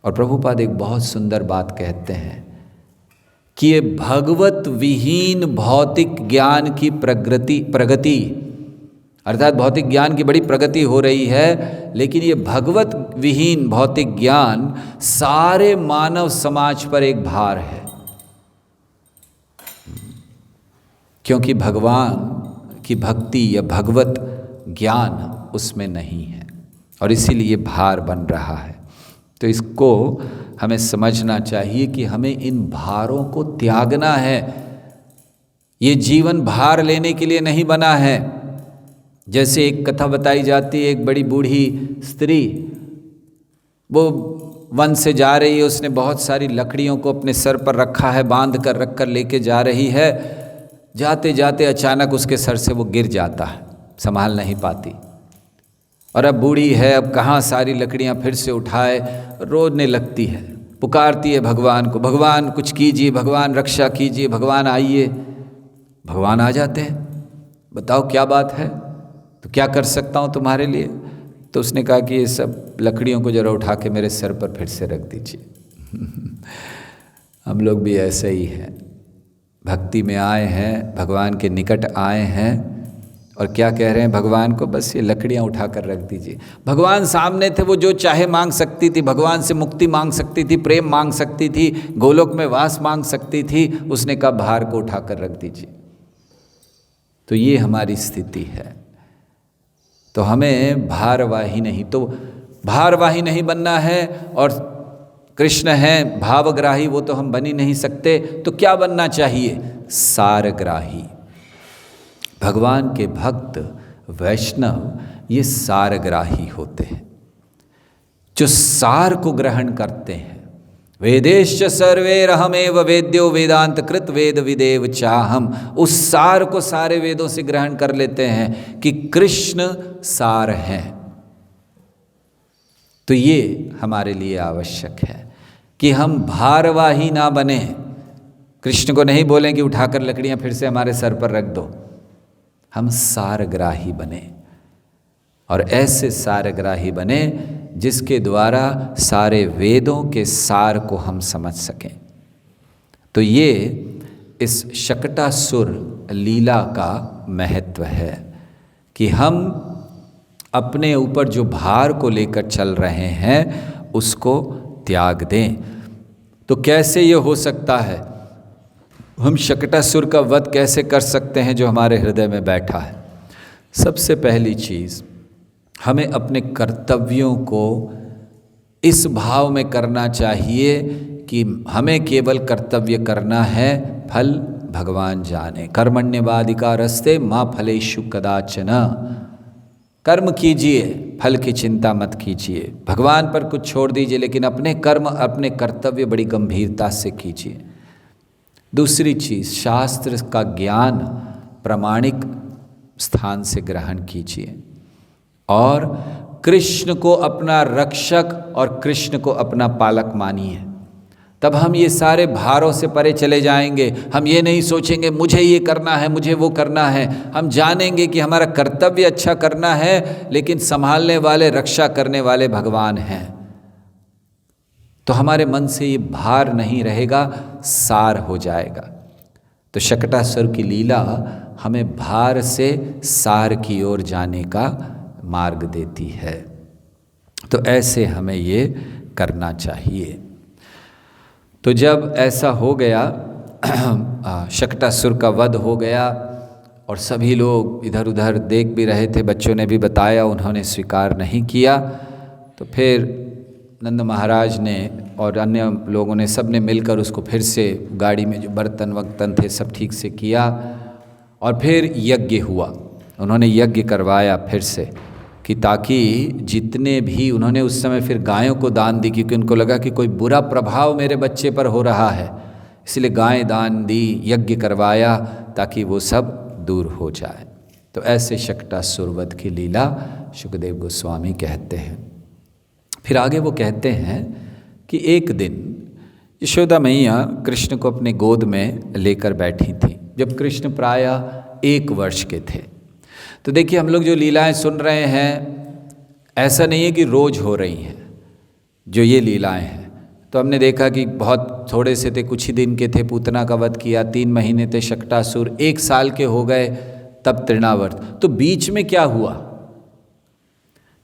और प्रभुपाद एक बहुत सुंदर बात कहते हैं कि ये भगवत विहीन भौतिक ज्ञान की प्रगति, अर्थात भौतिक ज्ञान की बड़ी प्रगति हो रही है, लेकिन ये भगवत विहीन भौतिक ज्ञान सारे मानव समाज पर एक भार है। क्योंकि भगवान की भक्ति या भगवत ज्ञान उसमें नहीं है, और इसीलिए भार बन रहा है। तो इसको हमें समझना चाहिए कि हमें इन भारों को त्यागना है। ये जीवन भार लेने के लिए नहीं बना है। जैसे एक कथा बताई जाती है, एक बड़ी बूढ़ी स्त्री, वो वन से जा रही है, उसने बहुत सारी लकड़ियों को अपने सर पर रखा है, बांध कर रख कर लेके जा रही है। जाते जाते अचानक उसके सर से वो गिर जाता है, संभाल नहीं पाती। और अब बूढ़ी है, अब कहाँ सारी लकड़ियाँ फिर से उठाए, रोने लगती है, पुकारती है भगवान को, भगवान कुछ कीजिए, भगवान रक्षा कीजिए, भगवान आइए। भगवान आ जाते हैं, बताओ क्या बात है, तो क्या कर सकता हूँ तुम्हारे लिए। तो उसने कहा कि ये सब लकड़ियों को जरा उठा के मेरे सर पर फिर से रख दीजिए। हम लोग भी ऐसे ही हैं, भक्ति में आए हैं, भगवान के निकट आए हैं और क्या कह रहे हैं भगवान को, बस ये लकड़ियाँ उठा कर रख दीजिए। भगवान सामने थे, वो जो चाहे मांग सकती थी, भगवान से मुक्ति मांग सकती थी, प्रेम मांग सकती थी, गोलोक में वास मांग सकती थी। उसने कहा भार को उठा कर रख दीजिए। तो ये हमारी स्थिति है। तो हमें भारवाही नहीं, तो भारवाही नहीं बनना है और कृष्ण हैं भावग्राही, वो तो हम बन ही नहीं सकते। तो क्या बनना चाहिए? सारग्राही। भगवान के भक्त वैष्णव ये सारग्राही होते हैं, जो सार को ग्रहण करते हैं। वेदेश्च सर्वैरहमेव वेद्यो वेदांत कृत वेद विदेव चाहम। उस सार को सारे वेदों से ग्रहण कर लेते हैं कि कृष्ण सार हैं। तो ये हमारे लिए आवश्यक है कि हम भारवाही ना बने। कृष्ण को नहीं बोलें कि उठाकर लकड़ियां फिर से हमारे सर पर रख दो। हम सारग्राही बने, और ऐसे सारग्राही बने जिसके द्वारा सारे वेदों के सार को हम समझ सकें। तो ये इस शकटासुर लीला का महत्व है कि हम अपने ऊपर जो भार को लेकर चल रहे हैं उसको त्याग दें। तो कैसे ये हो सकता है? हम शकटासुर का वध कैसे कर सकते हैं जो हमारे हृदय में बैठा है? सबसे पहली चीज़, हमें अपने कर्तव्यों को इस भाव में करना चाहिए कि हमें केवल कर्तव्य करना है, फल भगवान जाने। कर्मण्यवाधिकारस्ते मा फलेषु कदाचन। कर्म कीजिए, फल की चिंता मत कीजिए, भगवान पर कुछ छोड़ दीजिए, लेकिन अपने कर्म, अपने कर्तव्य बड़ी गंभीरता से कीजिए। दूसरी चीज़, शास्त्र का ज्ञान प्रामाणिक स्थान से ग्रहण कीजिए और कृष्ण को अपना रक्षक और कृष्ण को अपना पालक मानिए। तब हम ये सारे भारों से परे चले जाएंगे। हम ये नहीं सोचेंगे मुझे ये करना है, मुझे वो करना है। हम जानेंगे कि हमारा कर्तव्य अच्छा करना है, लेकिन संभालने वाले, रक्षा करने वाले भगवान हैं। तो हमारे मन से ये भार नहीं रहेगा, सार हो जाएगा। तो शकटासुर की लीला हमें भार से सार की ओर जाने का मार्ग देती है। तो ऐसे हमें ये करना चाहिए। तो जब ऐसा हो गया, शकटासुर का वध हो गया और सभी लोग इधर उधर देख भी रहे थे, बच्चों ने भी बताया, उन्होंने स्वीकार नहीं किया। तो फिर नंद महाराज ने और अन्य लोगों ने, सब ने मिलकर उसको फिर से गाड़ी में जो बर्तन वर्तन थे सब ठीक से किया और फिर यज्ञ हुआ। उन्होंने यज्ञ करवाया फिर से कि ताकि जितने भी, उन्होंने उस समय फिर गायों को दान दी, क्योंकि उनको लगा कि कोई बुरा प्रभाव मेरे बच्चे पर हो रहा है, इसलिए गाय दान दी, यज्ञ करवाया ताकि वो सब दूर हो जाए। तो ऐसे शकटासुर वध की लीला शुकदेव गोस्वामी कहते हैं। फिर आगे वो कहते हैं कि एक दिन यशोदा मैया कृष्ण को अपने गोद में लेकर बैठी थी, जब कृष्ण प्रायः 1 वर्ष के थे। तो देखिए, हम लोग जो लीलाएं सुन रहे हैं, ऐसा नहीं है कि रोज हो रही हैं जो ये लीलाएं हैं। तो हमने देखा कि बहुत थोड़े से थे, कुछ ही दिन के थे, पूतना का वध किया, 3 महीने थे शकटासुर, 1 साल के हो गए तब तृणावर्त। तो बीच में क्या हुआ?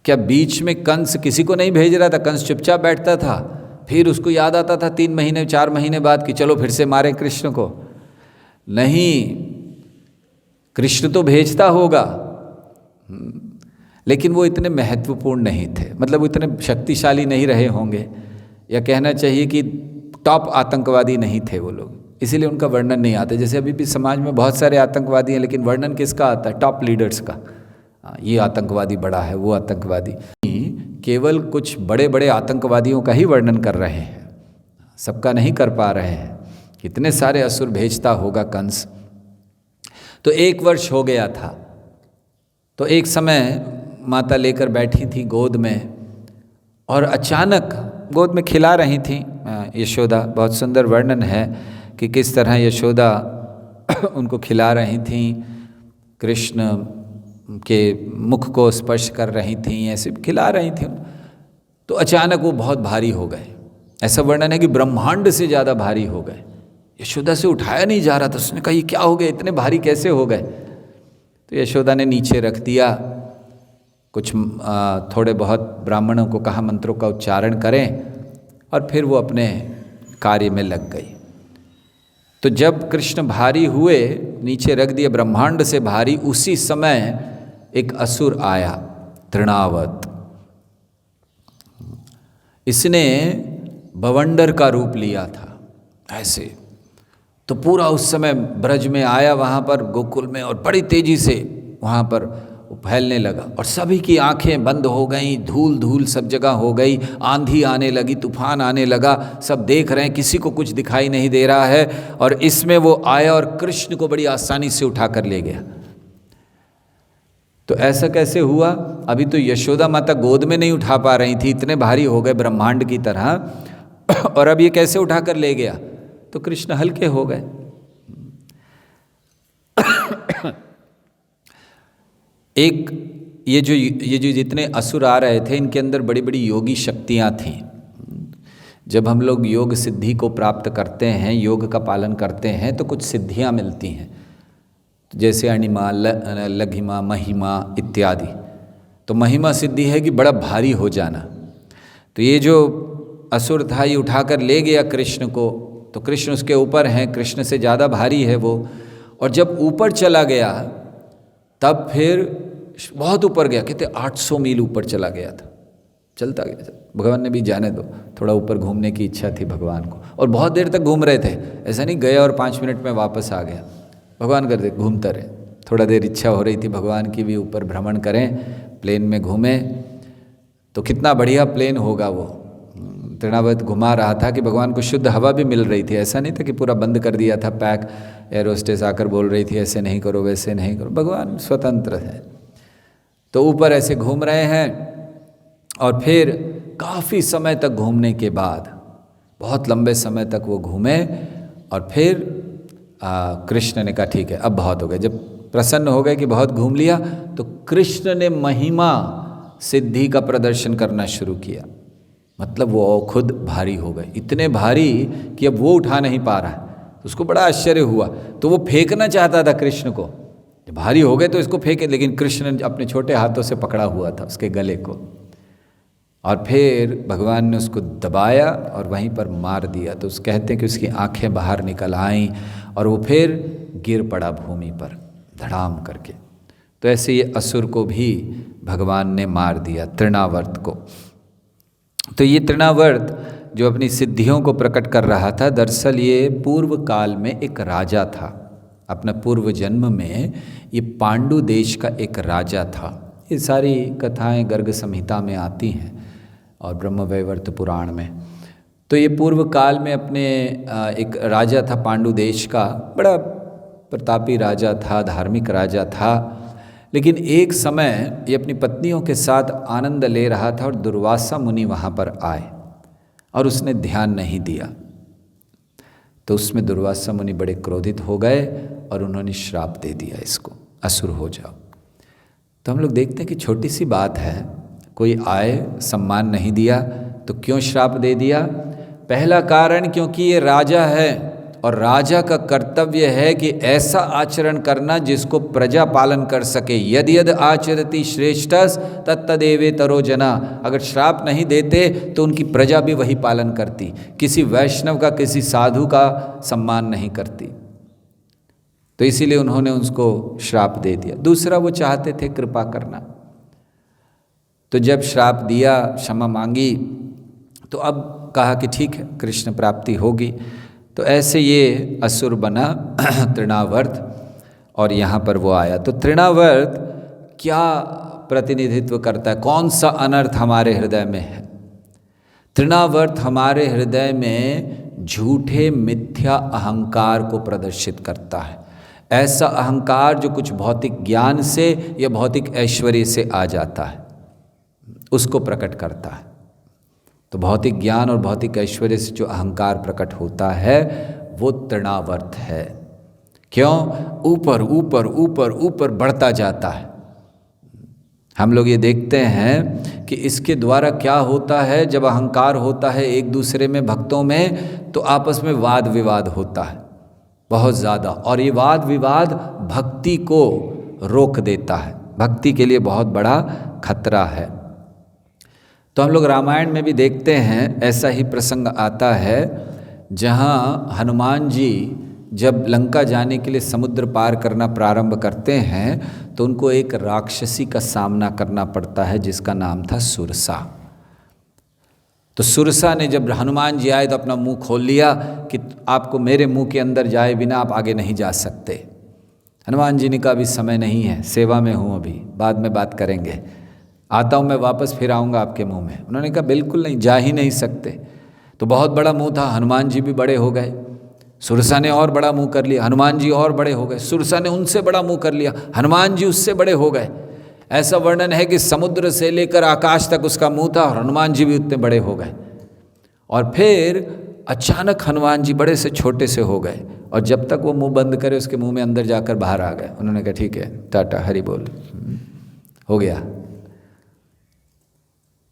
क्या बीच में कंस किसी को नहीं भेज रहा था? कंस चुपचाप बैठता था, फिर उसको याद आता था 3 महीने 4 महीने बाद कि चलो फिर से मारे कृष्ण को? नहीं, कृष्ण तो भेजता होगा, लेकिन वो इतने महत्वपूर्ण नहीं थे, मतलब वो इतने शक्तिशाली नहीं रहे होंगे, या कहना चाहिए कि टॉप आतंकवादी नहीं थे वो लोग, इसीलिए उनका वर्णन नहीं आता। जैसे अभी भी समाज में बहुत सारे आतंकवादी हैं, लेकिन वर्णन किसका आता है? टॉप लीडर्स का। ये आतंकवादी बड़ा है, वो आतंकवादी। केवल कुछ बड़े बड़े आतंकवादियों का ही वर्णन कर रहे हैं, सबका नहीं कर पा रहे हैं। कितने सारे असुर भेजता होगा कंस। तो 1 वर्ष हो गया था। तो एक समय माता लेकर बैठी थी गोद में, और अचानक गोद में खिला रही थी यशोदा। बहुत सुंदर वर्णन है कि किस तरह यशोदा उनको खिला रही थी। कृष्ण के मुख को स्पर्श कर रही थीं, ऐसे खिला रही थीं, तो अचानक वो बहुत भारी हो गए। ऐसा वर्णन है कि ब्रह्मांड से ज़्यादा भारी हो गए। यशोदा से उठाया नहीं जा रहा था। उसने कहा ये क्या हो गया, इतने भारी कैसे हो गए? तो यशोदा ने नीचे रख दिया। कुछ थोड़े बहुत ब्राह्मणों को कहा मंत्रों का उच्चारण करें, और फिर वो अपने कार्य में लग गई। तो जब कृष्ण भारी हुए, नीचे रख दिए ब्रह्मांड से भारी, उसी समय एक असुर आया, तृणावत। इसने बवंडर का रूप लिया था ऐसे। तो पूरा उस समय ब्रज में आया, वहाँ पर गोकुल में, और बड़ी तेजी से वहाँ पर फैलने लगा, और सभी की आंखें बंद हो गईं, धूल धूल सब जगह हो गई, आंधी आने लगी, तूफान आने लगा, सब देख रहे हैं, किसी को कुछ दिखाई नहीं दे रहा है। और इसमें वो आया और कृष्ण को बड़ी आसानी से उठा कर ले गया। तो ऐसा कैसे हुआ? अभी तो यशोदा माता गोद में नहीं उठा पा रही थी, इतने भारी हो गए ब्रह्मांड की तरह, और अब ये कैसे उठा कर ले गया? तो कृष्ण हल्के हो गए। एक ये जो जितने असुर आ रहे थे, इनके अंदर बड़ी बड़ी योगी शक्तियाँ थीं। जब हम लोग योग सिद्धि को प्राप्त करते हैं, योग का पालन करते हैं, तो कुछ सिद्धियाँ मिलती हैं, जैसे अणिमा, लघिमा, महिमा इत्यादि। तो महिमा सिद्धि है कि बड़ा भारी हो जाना। तो ये जो असुर था, ये उठाकर ले गया कृष्ण को, तो कृष्ण उसके ऊपर हैं, कृष्ण से ज़्यादा भारी है वो। और जब ऊपर चला गया, तब फिर बहुत ऊपर गया, कहते 800 मील ऊपर चला गया था, चलता गया। भगवान ने भी जाने दो, थोड़ा ऊपर घूमने की इच्छा थी भगवान को, और बहुत देर तक घूम रहे थे। ऐसा नहीं गया और 5 मिनट में वापस आ गया। भगवान करते घूमते रहे, थोड़ा देर इच्छा हो रही थी भगवान की भी ऊपर भ्रमण करें, प्लेन में घूमें। तो कितना बढ़िया प्लेन होगा वो। तृणावत घुमा रहा था कि भगवान को शुद्ध हवा भी मिल रही थी। ऐसा नहीं था कि पूरा बंद कर दिया था पैक। एयर होस्टेस आकर बोल रही थी ऐसे नहीं करो, वैसे नहीं करो। भगवान स्वतंत्र है। तो ऊपर ऐसे घूम रहे हैं, और फिर काफ़ी समय तक घूमने के बाद, बहुत लंबे समय तक वो घूमे, और फिर कृष्ण ने कहा ठीक है अब बहुत हो गए। जब प्रसन्न हो गए कि बहुत घूम लिया, तो कृष्ण ने महिमा सिद्धि का प्रदर्शन करना शुरू किया। मतलब वो खुद भारी हो गए, इतने भारी कि अब वो उठा नहीं पा रहा है। तो उसको बड़ा आश्चर्य हुआ, तो वो फेंकना चाहता था कृष्ण को। जब भारी हो गए तो इसको फेंके, लेकिन कृष्ण ने अपने छोटे हाथों से पकड़ा हुआ था उसके गले को, और फिर भगवान ने उसको दबाया और वहीं पर मार दिया। तो कहते हैं कि उसकी आंखें बाहर निकल आईं, और वो फिर गिर पड़ा भूमि पर धड़ाम करके। तो ऐसे ये असुर को भी भगवान ने मार दिया, तृणावर्त को। तो ये तृणावर्त जो अपनी सिद्धियों को प्रकट कर रहा था, दरअसल ये पूर्व काल में एक राजा था। अपना पूर्व जन्म में ये पांडु देश का एक राजा था। ये सारी कथाएं गर्ग संहिता में आती हैं और ब्रह्मवैवर्त पुराण में। तो ये पूर्व काल में अपने एक राजा था पांडु देश का, बड़ा प्रतापी राजा था, धार्मिक राजा था। लेकिन एक समय ये अपनी पत्नियों के साथ आनंद ले रहा था, और दुर्वासा मुनि वहाँ पर आए, और उसने ध्यान नहीं दिया। तो उसमें दुर्वासा मुनि बड़े क्रोधित हो गए, और उन्होंने श्राप दे दिया इसको, असुर हो जाओ। तो हम लोग देखते हैं कि छोटी सी बात है, कोई आए सम्मान नहीं दिया, तो क्यों श्राप दे दिया? पहला कारण क्योंकि ये राजा है, और राजा का कर्तव्य है कि ऐसा आचरण करना जिसको प्रजा पालन कर सके। यद यद आचरति श्रेष्ठस तत्तदेवेतरो जना। अगर श्राप नहीं देते तो उनकी प्रजा भी वही पालन करती, किसी वैष्णव का, किसी साधु का सम्मान नहीं करती। तो इसीलिए उन्होंने उसको श्राप दे दिया। दूसरा, वो चाहते थे कृपा करना। तो जब श्राप दिया, क्षमा मांगी, तो अब कहा कि ठीक है कृष्ण प्राप्ति होगी। तो ऐसे ये असुर बना तृणावर्त, और यहाँ पर वो आया। तो तृणावर्त क्या प्रतिनिधित्व करता है? कौन सा अनर्थ हमारे हृदय में है? तृणावर्त हमारे हृदय में झूठे मिथ्या अहंकार को प्रदर्शित करता है। ऐसा अहंकार जो कुछ भौतिक ज्ञान से या भौतिक ऐश्वर्य से आ जाता है, उसको प्रकट करता है। तो भौतिक ज्ञान और भौतिक ऐश्वर्य से जो अहंकार प्रकट होता है वो तृणावर्त है। क्यों? ऊपर ऊपर ऊपर ऊपर बढ़ता जाता है। हम लोग ये देखते हैं कि इसके द्वारा क्या होता है, जब अहंकार होता है एक दूसरे में, भक्तों में, तो आपस में वाद विवाद होता है बहुत ज़्यादा, और ये वाद विवाद भक्ति को रोक देता है, भक्ति के लिए बहुत बड़ा खतरा है। तो हम लोग रामायण में भी देखते हैं ऐसा ही प्रसंग आता है, जहाँ हनुमान जी जब लंका जाने के लिए समुद्र पार करना प्रारंभ करते हैं तो उनको एक राक्षसी का सामना करना पड़ता है जिसका नाम था सुरसा। तो सुरसा ने जब हनुमान जी आए तो अपना मुंह खोल लिया कि आपको मेरे मुंह के अंदर जाए बिना आप आगे नहीं जा सकते। हनुमान जी ने कहा अभी समय नहीं है, सेवा में हूँ, अभी बाद में बात करेंगे, आता हूँ मैं वापस, फिर आऊँगा आपके मुंह में। उन्होंने कहा बिल्कुल नहीं, जा ही नहीं सकते। तो बहुत बड़ा मुंह था, हनुमान जी भी बड़े हो गए, सुरसा ने और बड़ा मुंह कर लिया, हनुमान जी और बड़े हो गए, सुरसा ने उनसे बड़ा मुंह कर लिया, हनुमान जी उससे बड़े हो गए। ऐसा वर्णन है कि समुद्र से लेकर आकाश तक उसका मुंह था और हनुमान जी भी उतने बड़े हो गए। और फिर अचानक हनुमान जी बड़े से छोटे से हो गए, और जब तक वो मुंह बंद करे उसके मुंह में अंदर जाकर बाहर आ गए। उन्होंने कहा ठीक है, टाटा, हरि बोल, हो गया।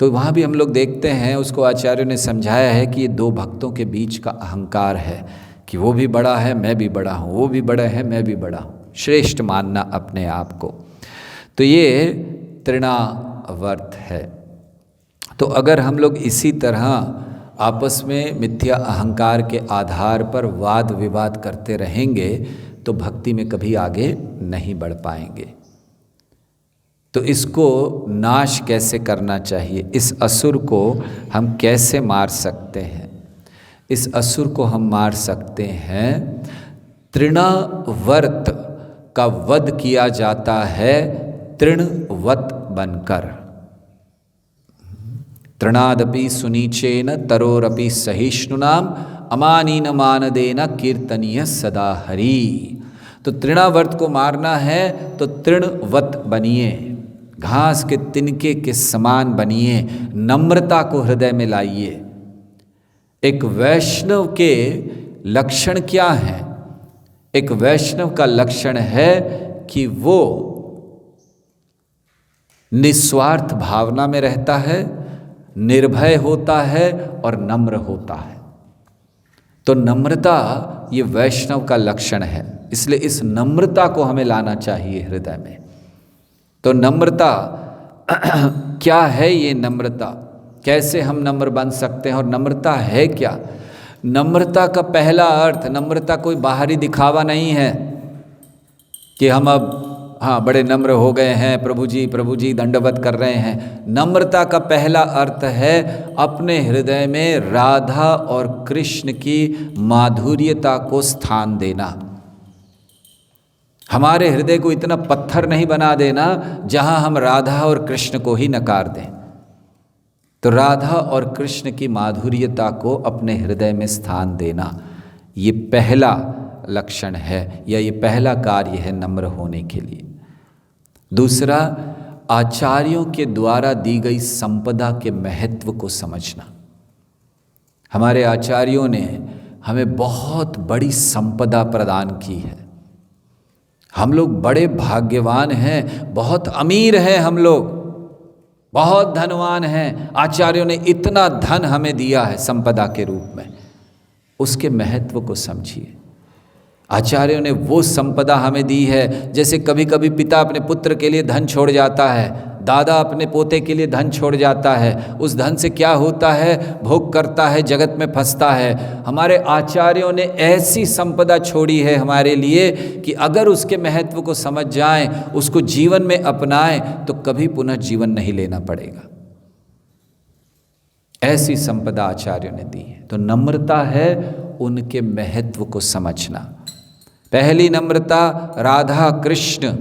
तो वहाँ भी हम लोग देखते हैं, उसको आचार्यों ने समझाया है कि ये दो भक्तों के बीच का अहंकार है कि वो भी बड़ा है, मैं भी बड़ा हूँ, वो भी बड़ा है, मैं भी बड़ा हूँ, श्रेष्ठ मानना अपने आप को। तो ये तृणावर्त है। तो अगर हम लोग इसी तरह आपस में मिथ्या अहंकार के आधार पर वाद विवाद करते रहेंगे तो भक्ति में कभी आगे नहीं बढ़ पाएंगे। तो इसको नाश कैसे करना चाहिए, इस असुर को हम कैसे मार सकते हैं? इस असुर को हम मार सकते हैं, तृणावर्त का वध किया जाता है तृणवत बनकर। तृणादपि सुनीचेन तरोरपि सहिष्णुनाम अमानीन मानदेन कीर्तनीय सदा हरि। तो तृणावर्त को मारना है तो तृणवत बनिए, घास के तिनके के समान बनिए, नम्रता को हृदय में लाइए। एक वैष्णव के लक्षण क्या है? एक वैष्णव का लक्षण है कि वो निस्वार्थ भावना में रहता है, निर्भय होता है और नम्र होता है। तो नम्रता ये वैष्णव का लक्षण है, इसलिए इस नम्रता को हमें लाना चाहिए हृदय में। तो नम्रता क्या है? ये नम्रता कैसे हम नम्र बन सकते हैं और नम्रता है क्या? नम्रता का पहला अर्थ, नम्रता कोई बाहरी दिखावा नहीं है कि हम अब बड़े नम्र हो गए हैं, प्रभु जी दंडवत कर रहे हैं। नम्रता का पहला अर्थ है अपने हृदय में राधा और कृष्ण की माधुर्यता को स्थान देना। हमारे हृदय को इतना पत्थर नहीं बना देना जहां हम राधा और कृष्ण को ही नकार दें। तो राधा और कृष्ण की माधुर्यता को अपने हृदय में स्थान देना, ये पहला लक्षण है या ये पहला कार्य है नम्र होने के लिए। दूसरा, आचार्यों के द्वारा दी गई संपदा के महत्व को समझना। हमारे आचार्यों ने हमें बहुत बड़ी संपदा प्रदान की है। हम लोग बड़े भाग्यवान हैं, बहुत अमीर हैं, हम लोग बहुत धनवान हैं। आचार्यों ने इतना धन हमें दिया है संपदा के रूप में, उसके महत्व को समझिए। आचार्यों ने वो संपदा हमें दी है, जैसे कभी कभी पिता अपने पुत्र के लिए धन छोड़ जाता है, दादा अपने पोते के लिए धन छोड़ जाता है। उस धन से क्या होता है? भोग करता है, जगत में फंसता है। हमारे आचार्यों ने ऐसी संपदा छोड़ी है हमारे लिए कि अगर उसके महत्व को समझ जाएं, उसको जीवन में अपनाएं तो कभी पुनः जीवन नहीं लेना पड़ेगा। ऐसी संपदा आचार्यों ने दी है। तो नम्रता है उनके महत्व को समझना। पहली नम्रता, राधा कृष्ण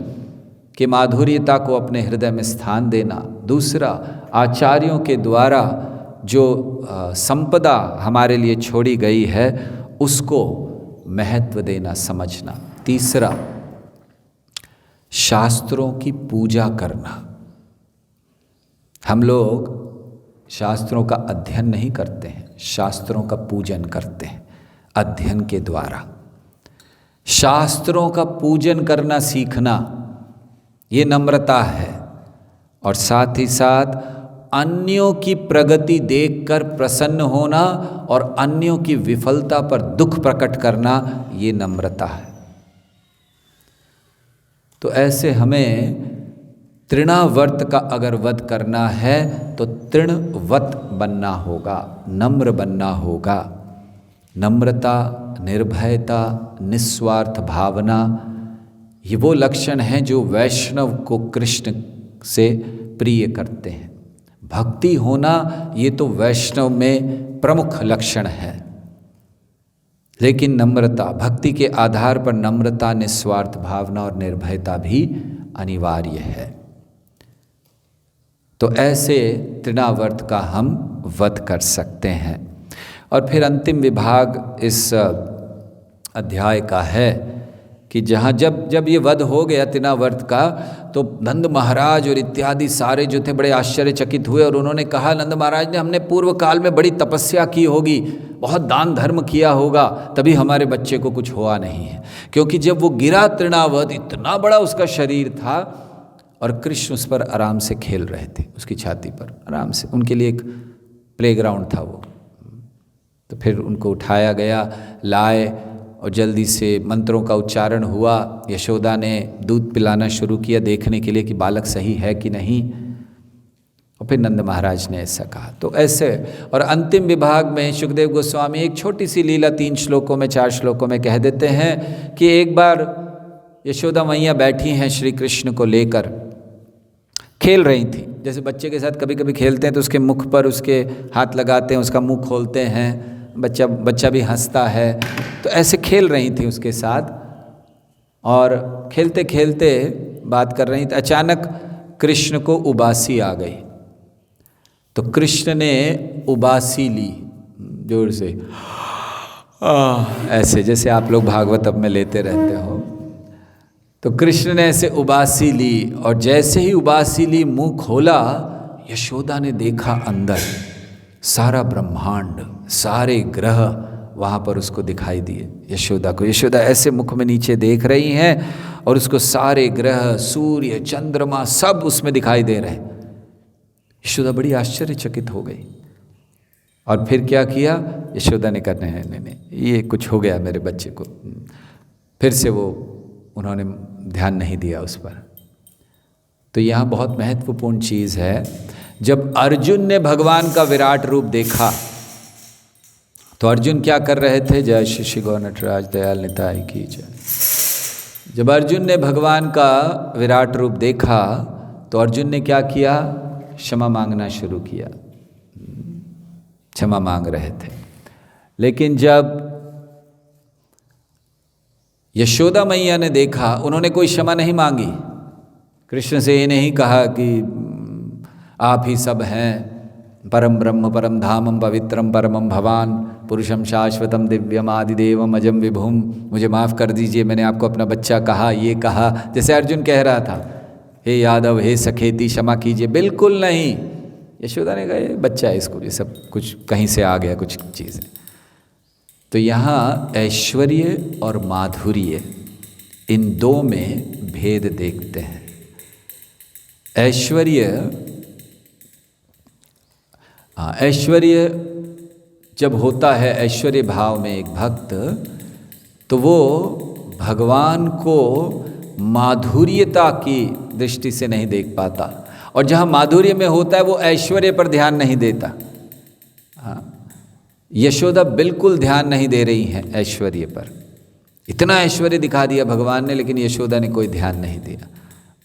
की माधुर्यता को अपने हृदय में स्थान देना। दूसरा, आचार्यों के द्वारा जो संपदा हमारे लिए छोड़ी गई है उसको महत्व देना, समझना। तीसरा, शास्त्रों की पूजा करना। हम लोग शास्त्रों का अध्ययन नहीं करते हैं, शास्त्रों का पूजन करते हैं अध्ययन के द्वारा। शास्त्रों का पूजन करना सीखना, ये नम्रता है। और साथ ही साथ अन्यों की प्रगति देखकर प्रसन्न होना और अन्यों की विफलता पर दुख प्रकट करना, ये नम्रता है। तो ऐसे हमें तृणावर्त का अगर वध करना है तो तृणवत बनना होगा, नम्र बनना होगा। नम्रता, निर्भयता, निस्वार्थ भावना, ये वो लक्षण हैं जो वैष्णव को कृष्ण से प्रिय करते हैं। भक्ति होना ये तो वैष्णव में प्रमुख लक्षण है, लेकिन नम्रता, भक्ति के आधार पर नम्रता, निस्वार्थ भावना और निर्भयता भी अनिवार्य है। तो ऐसे तृणावर्त का हम वध कर सकते हैं। और फिर अंतिम विभाग इस अध्याय का है कि जहाँ जब ये वध हो गया तृणावर्त का, तो नंद महाराज और इत्यादि सारे जो थे बड़े आश्चर्यचकित हुए और उन्होंने कहा, नंद महाराज ने, हमने पूर्व काल में बड़ी तपस्या की होगी, बहुत दान धर्म किया होगा, तभी हमारे बच्चे को कुछ हुआ नहीं है। क्योंकि जब वो गिरा तृणावर्त, इतना बड़ा उसका शरीर था और कृष्ण उस पर आराम से खेल रहे थे, उसकी छाती पर आराम से, उनके लिए एक प्लेग्राउंड था वो। तो फिर उनको उठाया गया, लाए और जल्दी से मंत्रों का उच्चारण हुआ। यशोदा ने दूध पिलाना शुरू किया देखने के लिए कि बालक सही है कि नहीं, और फिर नंद महाराज ने ऐसा कहा। तो ऐसे, और अंतिम विभाग में सुखदेव गोस्वामी एक छोटी सी लीला 3 श्लोकों में 4 श्लोकों में कह देते हैं कि एक बार यशोदा मैया बैठी हैं श्री कृष्ण को लेकर, खेल रही थी। जैसे बच्चे के साथ कभी कभी खेलते हैं तो उसके मुख पर उसके हाथ लगाते हैं, उसका मुंह खोलते हैं, बच्चा भी हंसता है। तो ऐसे खेल रही थी उसके साथ, और खेलते खेलते बात कर रही थी। अचानक कृष्ण को उबासी आ गई, तो कृष्ण ने उबासी ली जोर से, ऐसे जैसे आप लोग भागवत में लेते रहते हो। तो कृष्ण ने ऐसे उबासी ली, और जैसे ही उबासी ली, मुंह खोला, यशोदा ने देखा अंदर सारा ब्रह्मांड, सारे ग्रह वहाँ पर उसको दिखाई दिए यशोदा को। यशोदा ऐसे मुख में नीचे देख रही हैं और उसको सारे ग्रह, सूर्य, चंद्रमा सब उसमें दिखाई दे रहे हैं। यशोदा बड़ी आश्चर्यचकित हो गई। और फिर क्या किया, यशोदा ने कहा नहीं, ये कुछ हो गया मेरे बच्चे को। फिर से वो उन्होंने ध्यान नहीं दिया उस पर। तो यहाँ बहुत महत्वपूर्ण चीज़ है, जब अर्जुन ने भगवान का विराट रूप देखा तो अर्जुन क्या कर रहे थे, जय श्री श्री गौर नटराज दयाल निताई की जय। जब अर्जुन ने भगवान का विराट रूप देखा तो अर्जुन ने क्या किया, क्षमा मांगना शुरू किया, क्षमा मांग रहे थे। लेकिन जब यशोदा मैया ने देखा, उन्होंने कोई क्षमा नहीं मांगी। कृष्ण से ये नहीं कहा कि आप ही सब हैं, परम ब्रह्म परम धामम पवित्रम परमम भवान पुरुषम शाश्वतम दिव्यम आदिदेवम अजम विभुम, मुझे माफ़ कर दीजिए, मैंने आपको अपना बच्चा कहा, ये कहा, जैसे अर्जुन कह रहा था, हे यादव, हे सखेती, क्षमा कीजिए। बिल्कुल नहीं। यशोदा ने कहा ये बच्चा है, इसको ये सब कुछ कहीं से आ गया कुछ चीज़ें। तो यहाँ ऐश्वर्य और माधुर्य, इन दो में भेद देखते हैं। ऐश्वर्य जब होता है, ऐश्वर्य भाव में एक भक्त, तो वो भगवान को माधुर्यता की दृष्टि से नहीं देख पाता, और जहाँ माधुर्य में होता है वो ऐश्वर्य पर ध्यान नहीं देता। हाँ, यशोदा बिल्कुल ध्यान नहीं दे रही हैं ऐश्वर्य पर। इतना ऐश्वर्य दिखा दिया भगवान ने, लेकिन यशोदा ने कोई ध्यान नहीं दिया।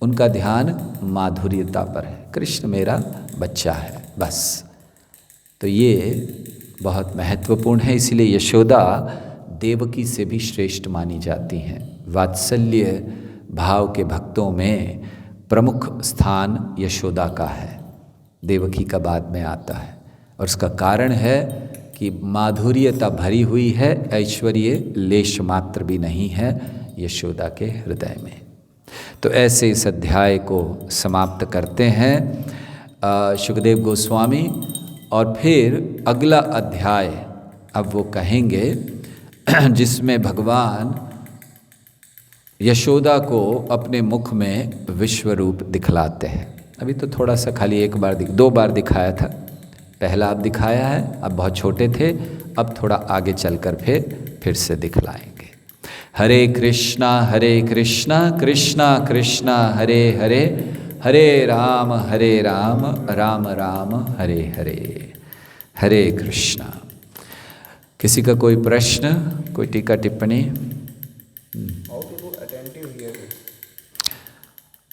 उनका ध्यान माधुर्यता पर है, कृष्ण मेरा बच्चा है, बस। तो ये बहुत महत्वपूर्ण है। इसीलिए यशोदा देवकी से भी श्रेष्ठ मानी जाती हैं। वात्सल्य भाव के भक्तों में प्रमुख स्थान यशोदा का है, देवकी का बाद में आता है। और उसका कारण है कि माधुर्यता भरी हुई है, ऐश्वर्य लेश मात्र भी नहीं है यशोदा के हृदय में। तो ऐसे इस अध्याय को समाप्त करते हैं सुखदेव गोस्वामी। और फिर अगला अध्याय अब वो कहेंगे जिसमें भगवान यशोदा को अपने मुख में विश्व रूप दिखलाते हैं। अभी तो थोड़ा सा खाली एक बार 2 बार दिखाया था। पहला अब दिखाया है, अब बहुत छोटे थे, अब थोड़ा आगे चलकर फिर से दिखलाएंगे। हरे कृष्णा कृष्णा कृष्णा हरे हरे, हरे राम राम राम हरे हरे। हरे कृष्णा। किसी का कोई प्रश्न, कोई टीका टिप्पणी?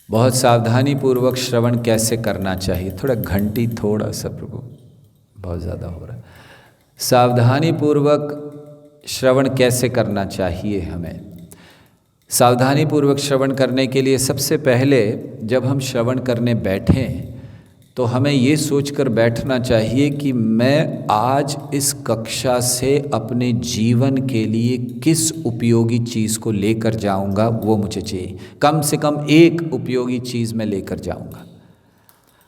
बहुत सावधानी पूर्वक श्रवण कैसे करना चाहिए? थोड़ा घंटी थोड़ा सा प्रभु, बहुत ज़्यादा हो रहा है। सावधानी पूर्वक श्रवण कैसे करना चाहिए हमें? सावधानी पूर्वक श्रवण करने के लिए सबसे पहले जब हम श्रवण करने बैठें तो हमें ये सोचकर बैठना चाहिए कि मैं आज इस कक्षा से अपने जीवन के लिए किस उपयोगी चीज़ को लेकर जाऊंगा, वो मुझे चाहिए। कम से कम एक उपयोगी चीज़ मैं लेकर जाऊंगा।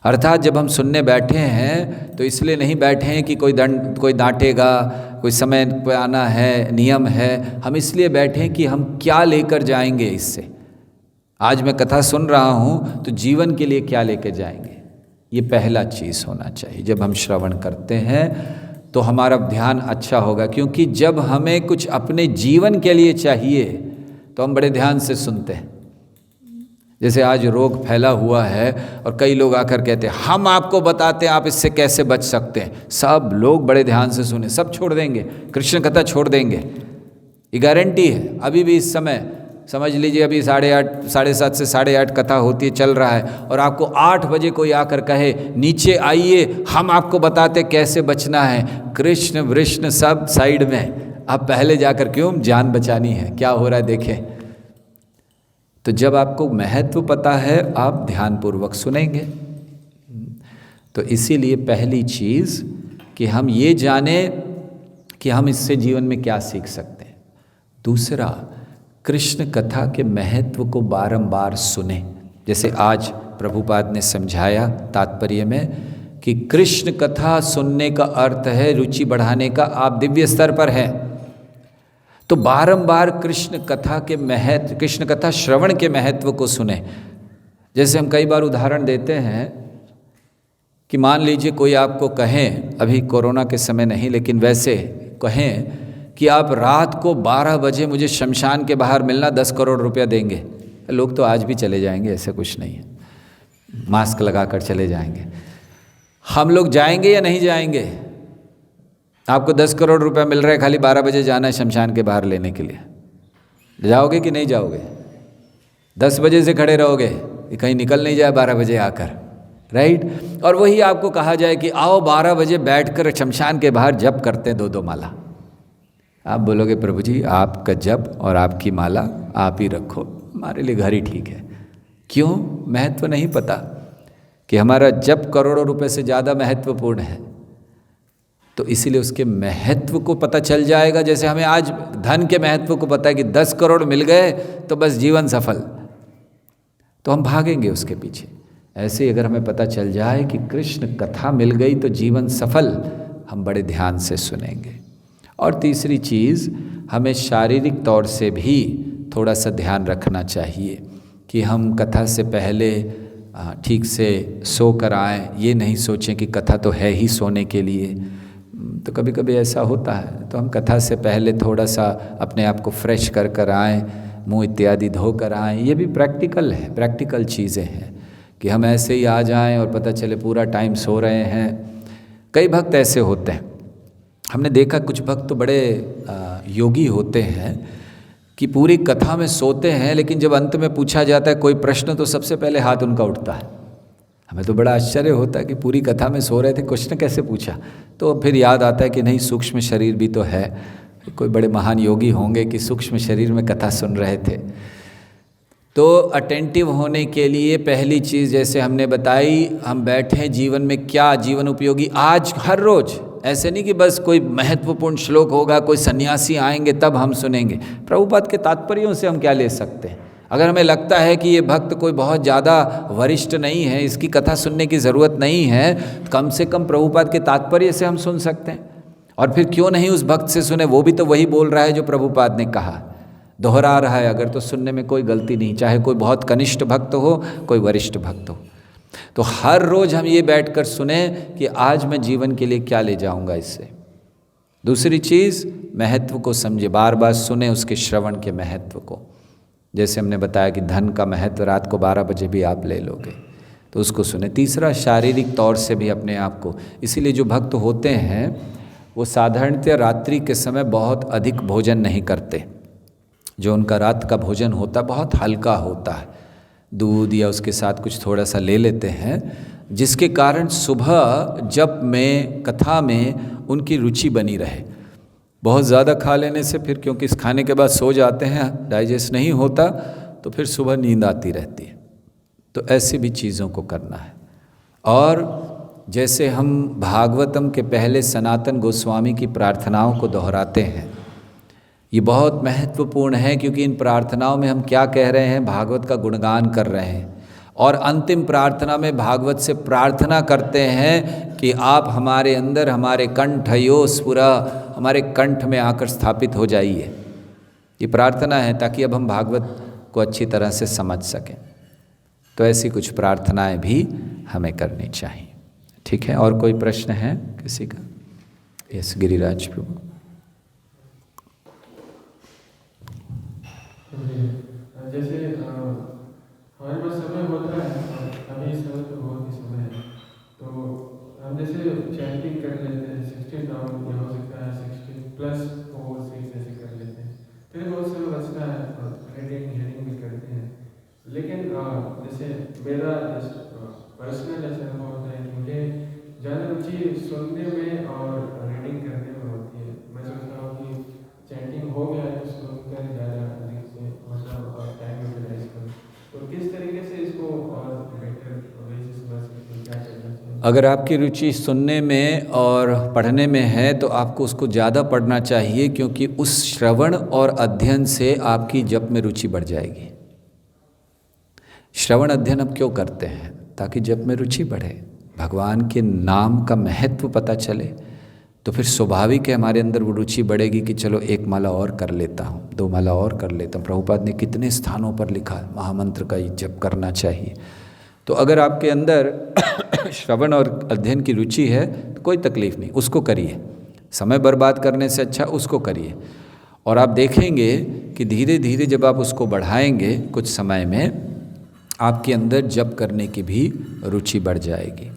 अर्थात जब हम सुनने बैठे हैं तो इसलिए नहीं बैठे हैं कि कोई डांटेगा, कोई समय पे आना है, नियम है। हम इसलिए बैठे हैं कि हम क्या लेकर जाएंगे इससे। आज मैं कथा सुन रहा हूँ तो जीवन के लिए क्या लेकर जाएंगे, ये पहला चीज़ होना चाहिए। जब हम श्रवण करते हैं तो हमारा ध्यान अच्छा होगा, क्योंकि जब हमें कुछ अपने जीवन के लिए चाहिए तो हम बड़े ध्यान से सुनते हैं। जैसे आज रोग फैला हुआ है और कई लोग आकर कहते हैं हम आपको बताते हैं आप इससे कैसे बच सकते हैं। सब लोग बड़े ध्यान से सुने, सब छोड़ देंगे, कृष्ण कथा छोड़ देंगे, ये गारंटी है। अभी भी इस समय समझ लीजिए अभी 8:30 7:30 से 8:30 कथा होती है, चल रहा है, और आपको 8 बजे कोई आकर कहे नीचे आइए हम आपको बताते कैसे बचना है, कृष्ण वृष्ण सब साइड में, आप पहले जाकर क्यों जान बचानी है, क्या हो रहा है देखें। तो जब आपको महत्व पता है आप ध्यानपूर्वक सुनेंगे। तो इसीलिए पहली चीज़ कि हम ये जाने कि हम इससे जीवन में क्या सीख सकते हैं। दूसरा, कृष्ण कथा के महत्व को बारंबार सुने। जैसे आज प्रभुपाद ने समझाया तात्पर्य में कि कृष्ण कथा सुनने का अर्थ है रुचि बढ़ाने का, आप दिव्य स्तर पर हैं तो बारंबार कृष्ण कथा के महत्व, कृष्ण कथा श्रवण के महत्व को सुने। जैसे हम कई बार उदाहरण देते हैं कि मान लीजिए कोई आपको कहें, अभी कोरोना के समय नहीं लेकिन वैसे कहें कि आप रात को 12 बजे मुझे शमशान के बाहर मिलना, 10 करोड़ रुपया देंगे। लोग तो आज भी चले जाएंगे, ऐसा कुछ नहीं है, मास्क लगाकर चले जाएंगे। हम लोग जाएंगे या नहीं जाएंगे? आपको 10 करोड़ रुपया मिल रहा है, खाली 12 बजे जाना है शमशान के बाहर लेने के लिए, जाओगे कि नहीं जाओगे? 10 बजे से खड़े रहोगे, कहीं निकल नहीं जाए 12 बजे आकर, राइट? और वही आपको कहा जाए कि आओ 12 बजे बैठकर शमशान के बाहर जप करते हैं 2-2 माला। आप बोलोगे प्रभु जी आपका जप और आपकी माला आप ही रखो, हमारे लिए घर ही ठीक है। क्यों? महत्व नहीं पता कि हमारा जप करोड़ों रुपए से ज़्यादा महत्वपूर्ण है। तो इसीलिए उसके महत्व को पता चल जाएगा। जैसे हमें आज धन के महत्व को पता है कि 10 करोड़ मिल गए तो बस जीवन सफल, तो हम भागेंगे उसके पीछे। ऐसे ही अगर हमें पता चल जाए कि कृष्ण कथा मिल गई तो जीवन सफल, हम बड़े ध्यान से सुनेंगे। और तीसरी चीज़, हमें शारीरिक तौर से भी थोड़ा सा ध्यान रखना चाहिए कि हम कथा से पहले ठीक से सो कर आएँ। ये नहीं सोचें कि कथा तो है ही सोने के लिए। तो कभी कभी ऐसा होता है, तो हम कथा से पहले थोड़ा सा अपने आप को फ्रेश कर कर आएँ, मुँह इत्यादि धो कर आएँ। ये भी प्रैक्टिकल है, प्रैक्टिकल चीज़ें हैं कि हम ऐसे ही आ जाएं और पता चले पूरा टाइम सो रहे हैं। कई भक्त ऐसे होते हैं, हमने देखा कुछ भक्त तो बड़े योगी होते हैं कि पूरी कथा में सोते हैं, लेकिन जब अंत में पूछा जाता है कोई प्रश्न तो सबसे पहले हाथ उनका उठता है। हमें तो बड़ा आश्चर्य होता है कि पूरी कथा में सो रहे थे, क्वेश्चन कैसे पूछा? तो फिर याद आता है कि नहीं, सूक्ष्म शरीर भी तो है, कोई बड़े महान योगी होंगे कि सूक्ष्म शरीर में कथा सुन रहे थे। तो अटेंटिव होने के लिए पहली चीज़ जैसे हमने बताई, हम बैठे जीवन में क्या जीवन उपयोगी, आज हर रोज़, ऐसे नहीं कि बस कोई महत्वपूर्ण श्लोक होगा, कोई सन्यासी आएंगे तब हम सुनेंगे। प्रभुपाद के तात्पर्यों से हम क्या ले सकते हैं? अगर हमें लगता है कि ये भक्त कोई बहुत ज़्यादा वरिष्ठ नहीं है, इसकी कथा सुनने की ज़रूरत नहीं है, कम से कम प्रभुपाद के तात्पर्य से हम सुन सकते हैं। और फिर क्यों नहीं उस भक्त से सुने, वो भी तो वही बोल रहा है जो प्रभुपाद ने कहा, दोहरा रहा है अगर, तो सुनने में कोई गलती नहीं, चाहे कोई बहुत कनिष्ठ भक्त हो, कोई वरिष्ठ भक्त हो। तो हर रोज हम ये बैठकर सुने कि आज मैं जीवन के लिए क्या ले जाऊंगा इससे। दूसरी चीज़, महत्व को समझे, बार बार सुने उसके श्रवण के महत्व को। जैसे हमने बताया कि धन का महत्व रात को 12 बजे भी आप ले लोगे, तो उसको सुने। तीसरा, शारीरिक तौर से भी अपने आप को, इसीलिए जो भक्त होते हैं वो साधारणतः रात्रि के समय बहुत अधिक भोजन नहीं करते। जो उनका रात का भोजन होता है बहुत हल्का होता है, दूध या उसके साथ कुछ थोड़ा सा ले लेते हैं, जिसके कारण सुबह जप में, कथा में उनकी रुचि बनी रहे। बहुत ज़्यादा खा लेने से फिर, क्योंकि इस खाने के बाद सो जाते हैं, डाइजेस्ट नहीं होता, तो फिर सुबह नींद आती रहती है। तो ऐसी भी चीज़ों को करना है। और जैसे हम भागवतम के पहले सनातन गोस्वामी की प्रार्थनाओं को दोहराते हैं, ये बहुत महत्वपूर्ण है, क्योंकि इन प्रार्थनाओं में हम क्या कह रहे हैं, भागवत का गुणगान कर रहे हैं। और अंतिम प्रार्थना में भागवत से प्रार्थना करते हैं कि आप हमारे अंदर, हमारे कंठयो स्फुरा, हमारे कंठ में आकर स्थापित हो जाइए। ये प्रार्थना है ताकि अब हम भागवत को अच्छी तरह से समझ सकें। तो ऐसी कुछ प्रार्थनाएं भी हमें करनी चाहिए। ठीक है, और कोई प्रश्न है किसी का? यस, गिरिराज प्रभु। जैसे हमारे पास समय होता है, अभी समय तो बहुत ही समय है, तो हम जैसे चैंटिंग कर लेते हैं, 16 राउंड या हो सकता है 16+4 जैसे कर लेते हैं, फिर बहुत समय बचता है और रीडिंग हेडिंग भी करते हैं। लेकिन जैसे मेरा पर्सनल ऐसा अनुभव होता है कि मुझे ज़्यादा रुचि सुनने में और रीडिंग करने में होती है। मैं सोचता हूँ कि चैंटिंग हो गया है तो सुनकर ज़्यादा अधिक से मतलब टाइम यूटिलाइज करूँ। तो किस तरीके से इसको और बेटर वे से समझ सकते हैं, क्या करना चाहिए? अगर आपकी रुचि सुनने में और पढ़ने में है तो आपको उसको ज़्यादा पढ़ना चाहिए, क्योंकि उस श्रवण और अध्ययन से आपकी जप में रुचि बढ़ जाएगी। श्रवण अध्ययन अब क्यों करते हैं? ताकि जप में रुचि बढ़े, भगवान के नाम का महत्व पता चले, तो फिर स्वाभाविक है हमारे अंदर वो रुचि बढ़ेगी कि चलो 1 माला और कर लेता हूँ, 2 माला और कर लेता हूँ। प्रभुपाद ने कितने स्थानों पर लिखा महामंत्र का जप करना चाहिए। तो अगर आपके अंदर श्रवण और अध्ययन की रुचि है तो कोई तकलीफ नहीं, उसको करिए। समय बर्बाद करने से अच्छा उसको करिए। और आप देखेंगे कि धीरे धीरे जब आप उसको बढ़ाएंगे, कुछ समय में आपके अंदर जप करने की भी रुचि बढ़ जाएगी।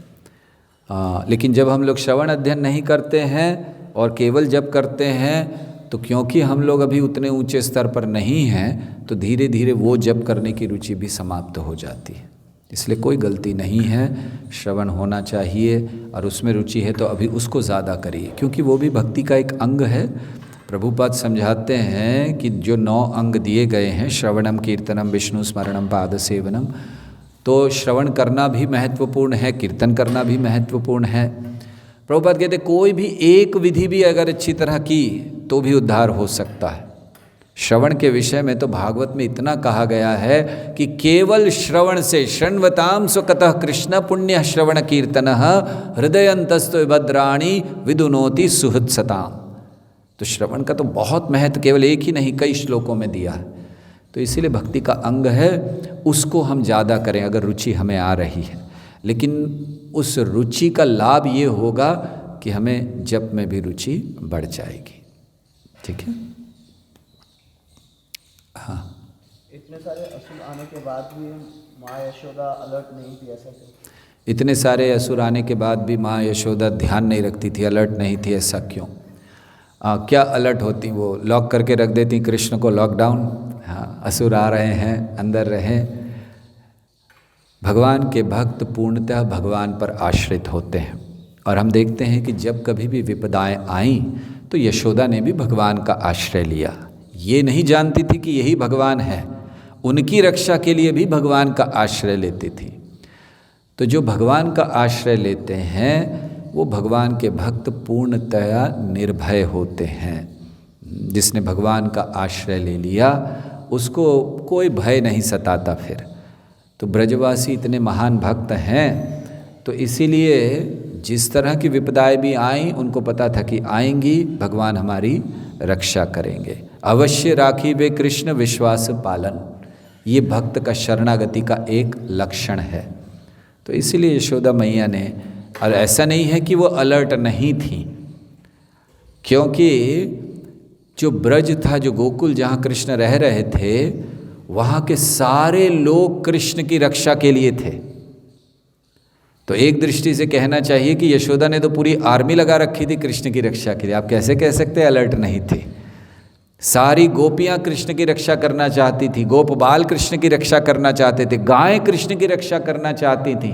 लेकिन जब हम लोग श्रवण अध्ययन नहीं करते हैं और केवल जप करते हैं, तो क्योंकि हम लोग अभी उतने ऊंचे स्तर पर नहीं हैं, तो धीरे धीरे वो जप करने की रुचि भी समाप्त हो जाती है। इसलिए कोई गलती नहीं है, श्रवण होना चाहिए और उसमें रुचि है तो अभी उसको ज़्यादा करिए, क्योंकि वो भी भक्ति का एक अंग है। प्रभुपाद समझाते हैं कि जो 9 अंग दिए गए हैं, श्रवणम, कीर्तनम, विष्णु स्मरणम, पाद सेवनम, तो श्रवण करना भी महत्वपूर्ण है, कीर्तन करना भी महत्वपूर्ण है। प्रभुपाद कहते कोई भी एक विधि भी अगर अच्छी तरह की तो भी उद्धार हो सकता है। श्रवण के विषय में तो भागवत में इतना कहा गया है कि केवल श्रवण से, शृण्वताम स्वकतः कृष्ण पुण्य श्रवण कीर्तन हृदयंतस्तु भद्राणी विदुनोति सुहृत्सताम। तो श्रवण का तो बहुत महत्व केवल एक ही नहीं, कई श्लोकों में दिया है। तो इसीलिए भक्ति का अंग है, उसको हम ज़्यादा करें अगर रुचि हमें आ रही है। लेकिन उस रुचि का लाभ ये होगा कि हमें जप में भी रुचि बढ़ जाएगी। ठीक है? हाँ, इतने सारे असुर आने के बाद भी माँ यशोदा अलर्ट नहीं थी, ऐसा क्यों? इतने सारे असुर आने के बाद भी माँ यशोदा ध्यान नहीं रखती थी, अलर्ट नहीं थी, ऐसा क्यों? क्या अलर्ट होती? वो लॉक करके रख देती कृष्ण को, लॉकडाउन। हाँ, असुर आ रहे हैं, अंदर रहें। भगवान के भक्त पूर्णतः भगवान पर आश्रित होते हैं। और हम देखते हैं कि जब कभी भी विपदाएं आईं तो यशोदा ने भी भगवान का आश्रय लिया। ये नहीं जानती थी कि यही भगवान है, उनकी रक्षा के लिए भी भगवान का आश्रय लेती थी। तो जो भगवान का आश्रय लेते हैं वो भगवान के भक्त पूर्णतया निर्भय होते हैं। जिसने भगवान का आश्रय ले लिया उसको कोई भय नहीं सताता फिर। तो ब्रजवासी इतने महान भक्त हैं, तो इसीलिए जिस तरह की विपदाएं भी आईं उनको पता था कि आएंगी, भगवान हमारी रक्षा करेंगे। अवश्य राखी वे कृष्ण विश्वास पालन, ये भक्त का शरणागति का एक लक्षण है। तो इसीलिए यशोदा मैया ने, और ऐसा नहीं है कि वो अलर्ट नहीं थी, क्योंकि जो ब्रज था, जो गोकुल जहाँ कृष्ण रह रहे थे, वहाँ के सारे लोग कृष्ण की रक्षा के लिए थे। तो एक दृष्टि से कहना चाहिए कि यशोदा ने तो पूरी आर्मी लगा रखी थी कृष्ण की रक्षा के लिए। आप कैसे कह सकते हैं अलर्ट नहीं थे? सारी गोपियाँ कृष्ण की रक्षा करना चाहती थी, गोप बाल कृष्ण की रक्षा करना चाहते थे, गायें कृष्ण की रक्षा करना चाहती थी,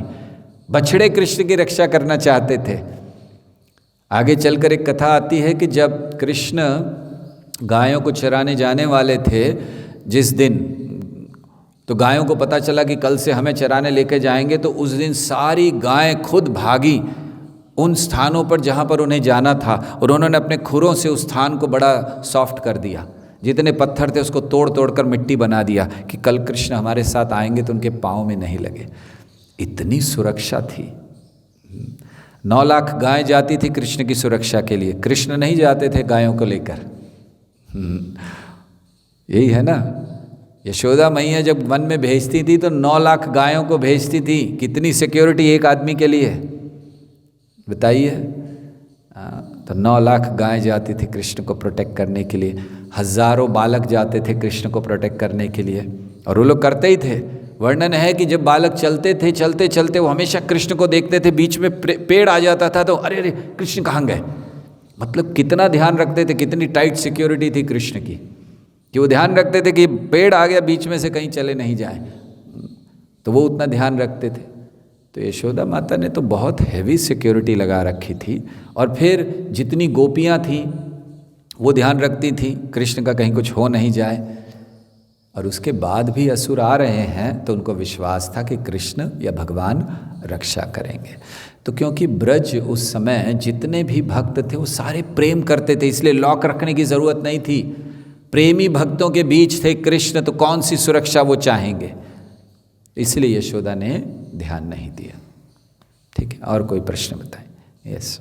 बछड़े कृष्ण की रक्षा करना चाहते थे। आगे चलकर एक कथा आती है कि जब कृष्ण गायों को चराने जाने वाले थे जिस दिन, तो गायों को पता चला कि कल से हमें चराने लेके जाएंगे, तो उस दिन सारी गायें खुद भागी उन स्थानों पर जहाँ पर उन्हें जाना था, और उन्होंने अपने खुरों से उस स्थान को बड़ा सॉफ्ट कर दिया। जितने पत्थर थे उसको तोड़ तोड़ कर मिट्टी बना दिया कि कल कृष्ण हमारे साथ आएंगे तो उनके पाँव में नहीं लगे। इतनी सुरक्षा थी। 9 लाख गाय जाती थी कृष्ण की सुरक्षा के लिए, कृष्ण नहीं जाते थे गायों को लेकर। यही है ना, यशोदा मैया जब वन में भेजती थी तो 9 लाख गायों को भेजती थी। कितनी सिक्योरिटी एक आदमी के लिए, बताइए। तो 9 लाख गाय जाती थी कृष्ण को प्रोटेक्ट करने के लिए, हजारों बालक जाते थे कृष्ण को प्रोटेक्ट करने के लिए, और वो लोग करते ही थे। वर्णन है कि जब बालक चलते थे, चलते चलते वो हमेशा कृष्ण को देखते थे, बीच में पेड़ आ जाता था तो अरे अरे कृष्ण कहाँ गए। मतलब कितना ध्यान रखते थे, कितनी टाइट सिक्योरिटी थी कृष्ण की, कि वो ध्यान रखते थे कि पेड़ आ गया बीच में से कहीं चले नहीं जाए, तो वो उतना ध्यान रखते थे। तो यशोदा माता ने तो बहुत हैवी सिक्योरिटी लगा रखी थी। और फिर जितनी गोपियाँ थीं वो ध्यान रखती थी कृष्ण का कहीं कुछ हो नहीं जाए। और उसके बाद भी असुर आ रहे हैं तो उनको विश्वास था कि कृष्ण या भगवान रक्षा करेंगे। तो क्योंकि ब्रज उस समय जितने भी भक्त थे वो सारे प्रेम करते थे, इसलिए लॉक रखने की ज़रूरत नहीं थी। प्रेमी भक्तों के बीच थे कृष्ण, तो कौन सी सुरक्षा वो चाहेंगे, इसलिए यशोदा ने ध्यान नहीं दिया। ठीक है, और कोई प्रश्न बताएं? यस।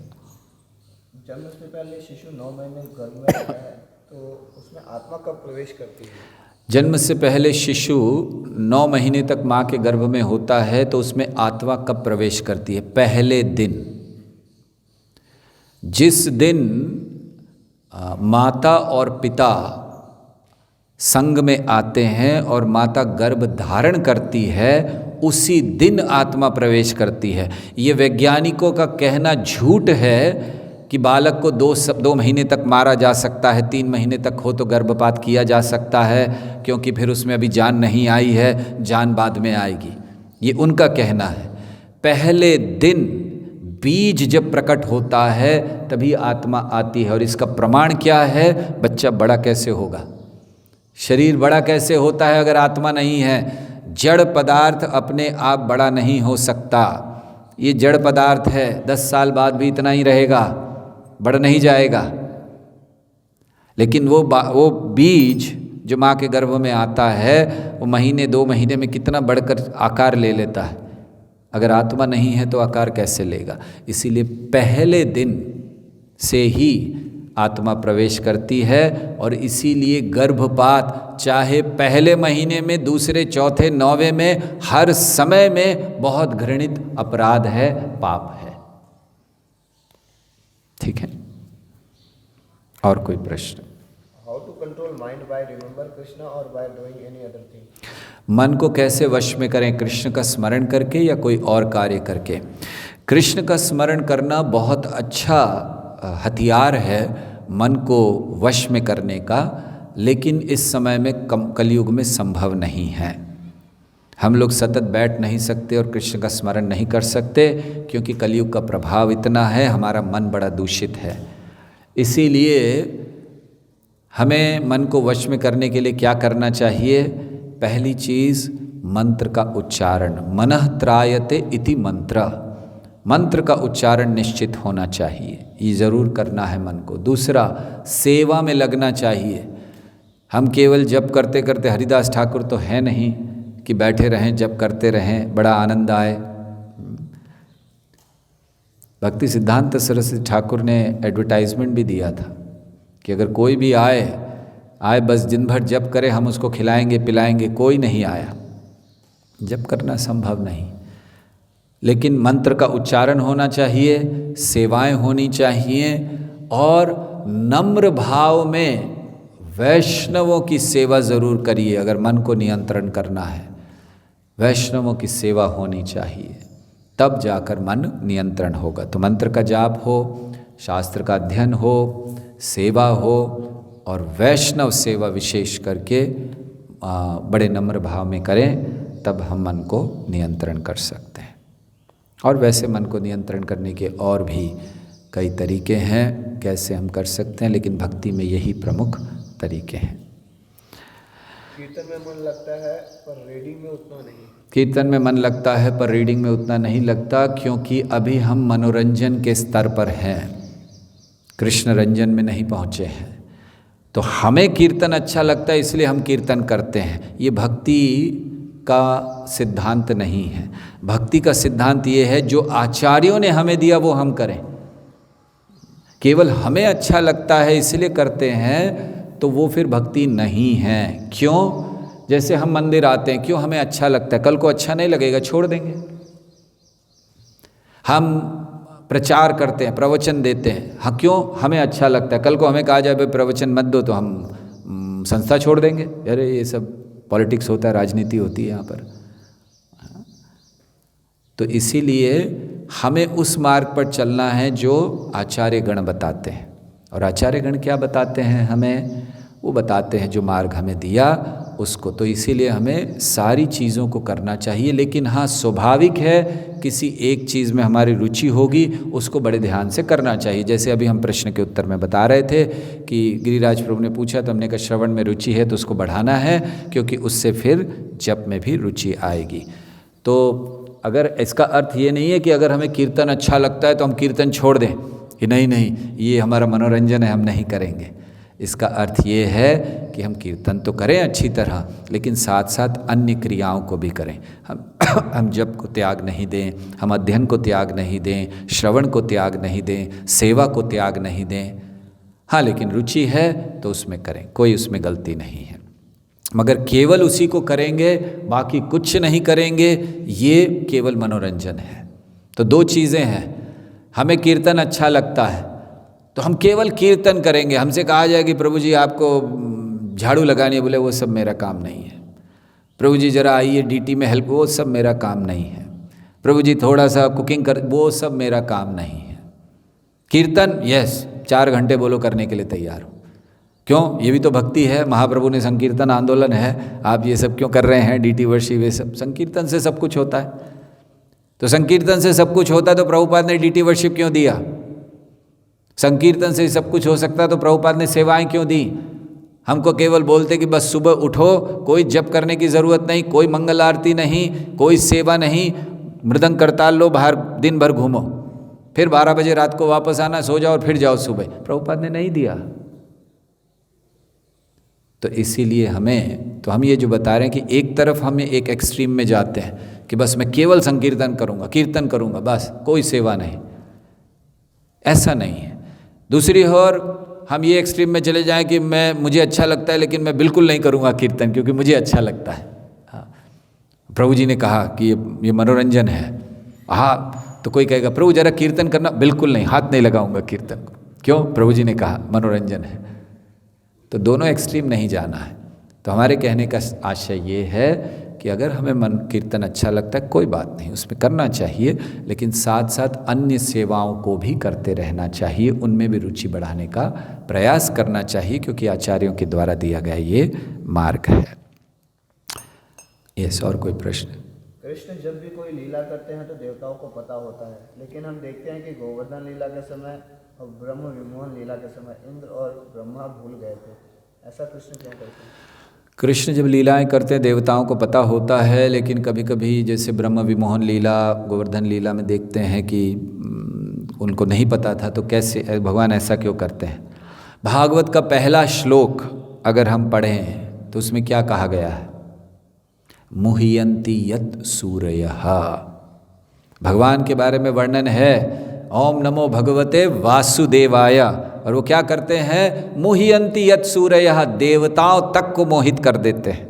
जन्म से पहले शिशु 9 महीने गर्भ में रहता है, तो उसमें आत्मा कब प्रवेश करती है? जन्म से पहले शिशु 9 महीने तक माँ के गर्भ में होता है, तो उसमें आत्मा कब प्रवेश करती है? पहले दिन। जिस दिन माता और पिता संग में आते हैं और माता गर्भ धारण करती है, उसी दिन आत्मा प्रवेश करती है। ये वैज्ञानिकों का कहना झूठ है कि बालक को 2 महीने तक मारा जा सकता है, 3 महीने तक हो तो गर्भपात किया जा सकता है, क्योंकि फिर उसमें अभी जान नहीं आई है, जान बाद में आएगी। ये उनका कहना है। पहले दिन बीज जब प्रकट होता है तभी आत्मा आती है। और इसका प्रमाण क्या है? बच्चा बड़ा कैसे होगा, शरीर बड़ा कैसे होता है अगर आत्मा नहीं है? जड़ पदार्थ अपने आप बड़ा नहीं हो सकता। ये जड़ पदार्थ है, 10 साल बाद भी इतना ही रहेगा, बढ़ नहीं जाएगा। लेकिन वो बीज जो माँ के गर्भ में आता है, वो महीने 2 महीने में कितना बढ़कर आकार ले लेता है। अगर आत्मा नहीं है तो आकार कैसे लेगा? इसीलिए पहले दिन से ही आत्मा प्रवेश करती है। और इसीलिए गर्भपात चाहे पहले महीने में, दूसरे, चौथे, 9वें में, हर समय में बहुत घृणित अपराध है, पाप है। ठीक है, और कोई प्रश्न? How to control mind by remember Krishna और by doing any other thing? मन को कैसे वश में करें, कृष्ण का स्मरण करके या कोई और कार्य करके? कृष्ण का स्मरण करना बहुत अच्छा हथियार है मन को वश में करने का, लेकिन इस समय में कलयुग में संभव नहीं है। हम लोग सतत बैठ नहीं सकते और कृष्ण का स्मरण नहीं कर सकते, क्योंकि कलयुग का प्रभाव इतना है, हमारा मन बड़ा दूषित है। इसीलिए हमें मन को वश में करने के लिए क्या करना चाहिए? पहली चीज़ मंत्र का उच्चारण। मनः त्रायते इति मंत्र, मंत्र का उच्चारण निश्चित होना चाहिए, ये ज़रूर करना है मन को। दूसरा, सेवा में लगना चाहिए। हम केवल जप करते करते, हरिदास ठाकुर तो है नहीं कि बैठे रहें जप करते रहें बड़ा आनंद आए। भक्ति सिद्धांत सरस्वती ठाकुर ने एडवर्टाइजमेंट भी दिया था कि अगर कोई भी आए बस दिन भर जप करे, हम उसको खिलाएंगे पिलाएंगे। कोई नहीं आया, जप करना संभव नहीं। लेकिन मंत्र का उच्चारण होना चाहिए, सेवाएं होनी चाहिए और नम्र भाव में वैष्णवों की सेवा ज़रूर करिए। अगर मन को नियंत्रण करना है, वैष्णवों की सेवा होनी चाहिए, तब जाकर मन नियंत्रण होगा। तो मंत्र का जाप हो, शास्त्र का अध्ययन हो, सेवा हो और वैष्णव सेवा विशेष करके बड़े नम्र भाव में करें, तब हम मन को नियंत्रण कर सकते हैं। और वैसे मन को नियंत्रण करने के और भी कई तरीके हैं कैसे हम कर सकते हैं, लेकिन भक्ति में यही प्रमुख तरीके हैं। कीर्तन में मन लगता है पर रीडिंग में उतना नहीं। कीर्तन में मन लगता है पर रीडिंग में उतना नहीं लगता, क्योंकि अभी हम मनोरंजन के स्तर पर हैं, कृष्ण रंजन में नहीं पहुँचे हैं। तो हमें कीर्तन अच्छा लगता है इसलिए हम कीर्तन करते हैं, ये भक्ति का सिद्धांत नहीं है। भक्ति का सिद्धांत ये है जो आचार्यों ने हमें दिया वो हम करें। केवल हमें अच्छा लगता है इसलिए करते हैं तो वो फिर भक्ति नहीं है। क्यों? जैसे हम मंदिर आते हैं, क्यों हमें अच्छा लगता है, कल को अच्छा नहीं लगेगा छोड़ देंगे। हम प्रचार करते हैं, प्रवचन देते हैं, हाँ क्यों? हमें अच्छा लगता है, कल को हमें कहा जाए भाई प्रवचन मत दो तो हम संस्था छोड़ देंगे। अरे ये सब पॉलिटिक्स होता है, राजनीति होती है यहाँ पर। तो इसीलिए हमें उस मार्ग पर चलना है जो आचार्य गण बताते हैं। और आचार्य गण क्या बताते हैं हमें? वो बताते हैं जो मार्ग हमें दिया उसको। तो इसीलिए हमें सारी चीज़ों को करना चाहिए, लेकिन हाँ स्वाभाविक है किसी एक चीज़ में हमारी रुचि होगी उसको बड़े ध्यान से करना चाहिए। जैसे अभी हम प्रश्न के उत्तर में बता रहे थे कि गिरिराज प्रभु ने पूछा तो हमने कहा श्रवण में रुचि है तो उसको बढ़ाना है, क्योंकि उससे फिर जप में भी रुचि आएगी। तो अगर इसका अर्थ ये नहीं है कि अगर हमें कीर्तन अच्छा लगता है तो हम कीर्तन छोड़ दें कि नहीं ये हमारा मनोरंजन है हम नहीं करेंगे। इसका अर्थ ये है कि हम कीर्तन तो करें अच्छी तरह, लेकिन साथ साथ अन्य क्रियाओं को भी करें। हम जप को त्याग नहीं दें, हम अध्ययन को त्याग नहीं दें, श्रवण को त्याग नहीं दें, सेवा को त्याग नहीं दें। हाँ लेकिन रुचि है तो उसमें करें, कोई उसमें गलती नहीं है। मगर केवल उसी को करेंगे बाकी कुछ नहीं करेंगे, ये केवल मनोरंजन है। तो दो चीज़ें हैं, हमें कीर्तन अच्छा लगता है तो हम केवल कीर्तन करेंगे। हमसे कहा जाए कि प्रभु जी आपको झाड़ू लगानी है, बोले वो सब मेरा काम नहीं है। प्रभु जी जरा आइए डीटी में हेल्प, वो सब मेरा काम नहीं है। प्रभु जी थोड़ा सा कुकिंग कर, वो सब मेरा काम नहीं है। कीर्तन यस 4 घंटे बोलो करने के लिए तैयार हो। क्यों? ये भी तो भक्ति है। महाप्रभु ने संकीर्तन आंदोलन है, आप ये सब क्यों कर रहे हैं? डीटी वर्षी वे सब, संकीर्तन से सब कुछ होता है। तो संकीर्तन से सब कुछ होता है तो प्रभुपाद ने डीटी वर्शिप क्यों दिया? संकीर्तन से सब कुछ हो सकता है तो प्रभुपाद ने सेवाएं क्यों दी? हमको केवल बोलते कि बस सुबह उठो, कोई जप करने की ज़रूरत नहीं, कोई मंगल आरती नहीं, कोई सेवा नहीं, मृदंग करताल लो, बाहर दिन भर घूमो, फिर 12 बजे रात को वापस आना, सो जाओ और फिर जाओ सुबह। प्रभुपाद ने नहीं दिया। तो इसीलिए हम ये जो बता रहे हैं कि एक तरफ हम एक एक्सट्रीम में जाते हैं कि बस मैं केवल संकीर्तन करूँगा, कीर्तन करूँगा, बस कोई सेवा नहीं, ऐसा नहीं है। दूसरी ओर हम ये एक्सट्रीम में चले जाएं कि मुझे अच्छा लगता है लेकिन मैं बिल्कुल नहीं करूँगा कीर्तन क्योंकि मुझे अच्छा लगता है। हाँ, प्रभु जी ने कहा कि ये मनोरंजन है। हाँ, तो कोई कहेगा प्रभु जरा कीर्तन करना, बिल्कुल नहीं, हाथ नहीं लगाऊंगा कीर्तन को। क्यों? प्रभु जी ने कहा मनोरंजन है। तो दोनों एक्सट्रीम नहीं जाना है। तो हमारे कहने का आशय ये है कि अगर हमें मन कीर्तन अच्छा लगता है कोई बात नहीं, उसमें करना चाहिए, लेकिन साथ साथ अन्य सेवाओं को भी करते रहना चाहिए, उनमें भी रुचि बढ़ाने का प्रयास करना चाहिए, क्योंकि आचार्यों के द्वारा दिया गया ये मार्ग है। यस, और कोई प्रश्न? कृष्ण जब भी कोई लीला करते हैं तो देवताओं को पता होता है, लेकिन हम देखते हैं कि गोवर्धन लीला के समय और ब्रह्म विमोहन लीला के समय इंद्र और ब्रह्मा भूल गए थे। ऐसा कृष्ण क्यों करते हैं? कृष्ण जब लीलाएं करते हैं देवताओं को पता होता है, लेकिन कभी कभी जैसे ब्रह्म विमोहन लीला, गोवर्धन लीला में देखते हैं कि उनको नहीं पता था, तो कैसे भगवान ऐसा क्यों करते हैं? भागवत का पहला श्लोक अगर हम पढ़ें तो उसमें क्या कहा गया है? मुह्यन्ति यत् सूरयः। भगवान के बारे में वर्णन है, ओम नमो भगवते वासुदेवाय। और वो क्या करते हैं? मुह्यन्ति यत् सूरयः, देवताओं तक को मोहित कर देते हैं।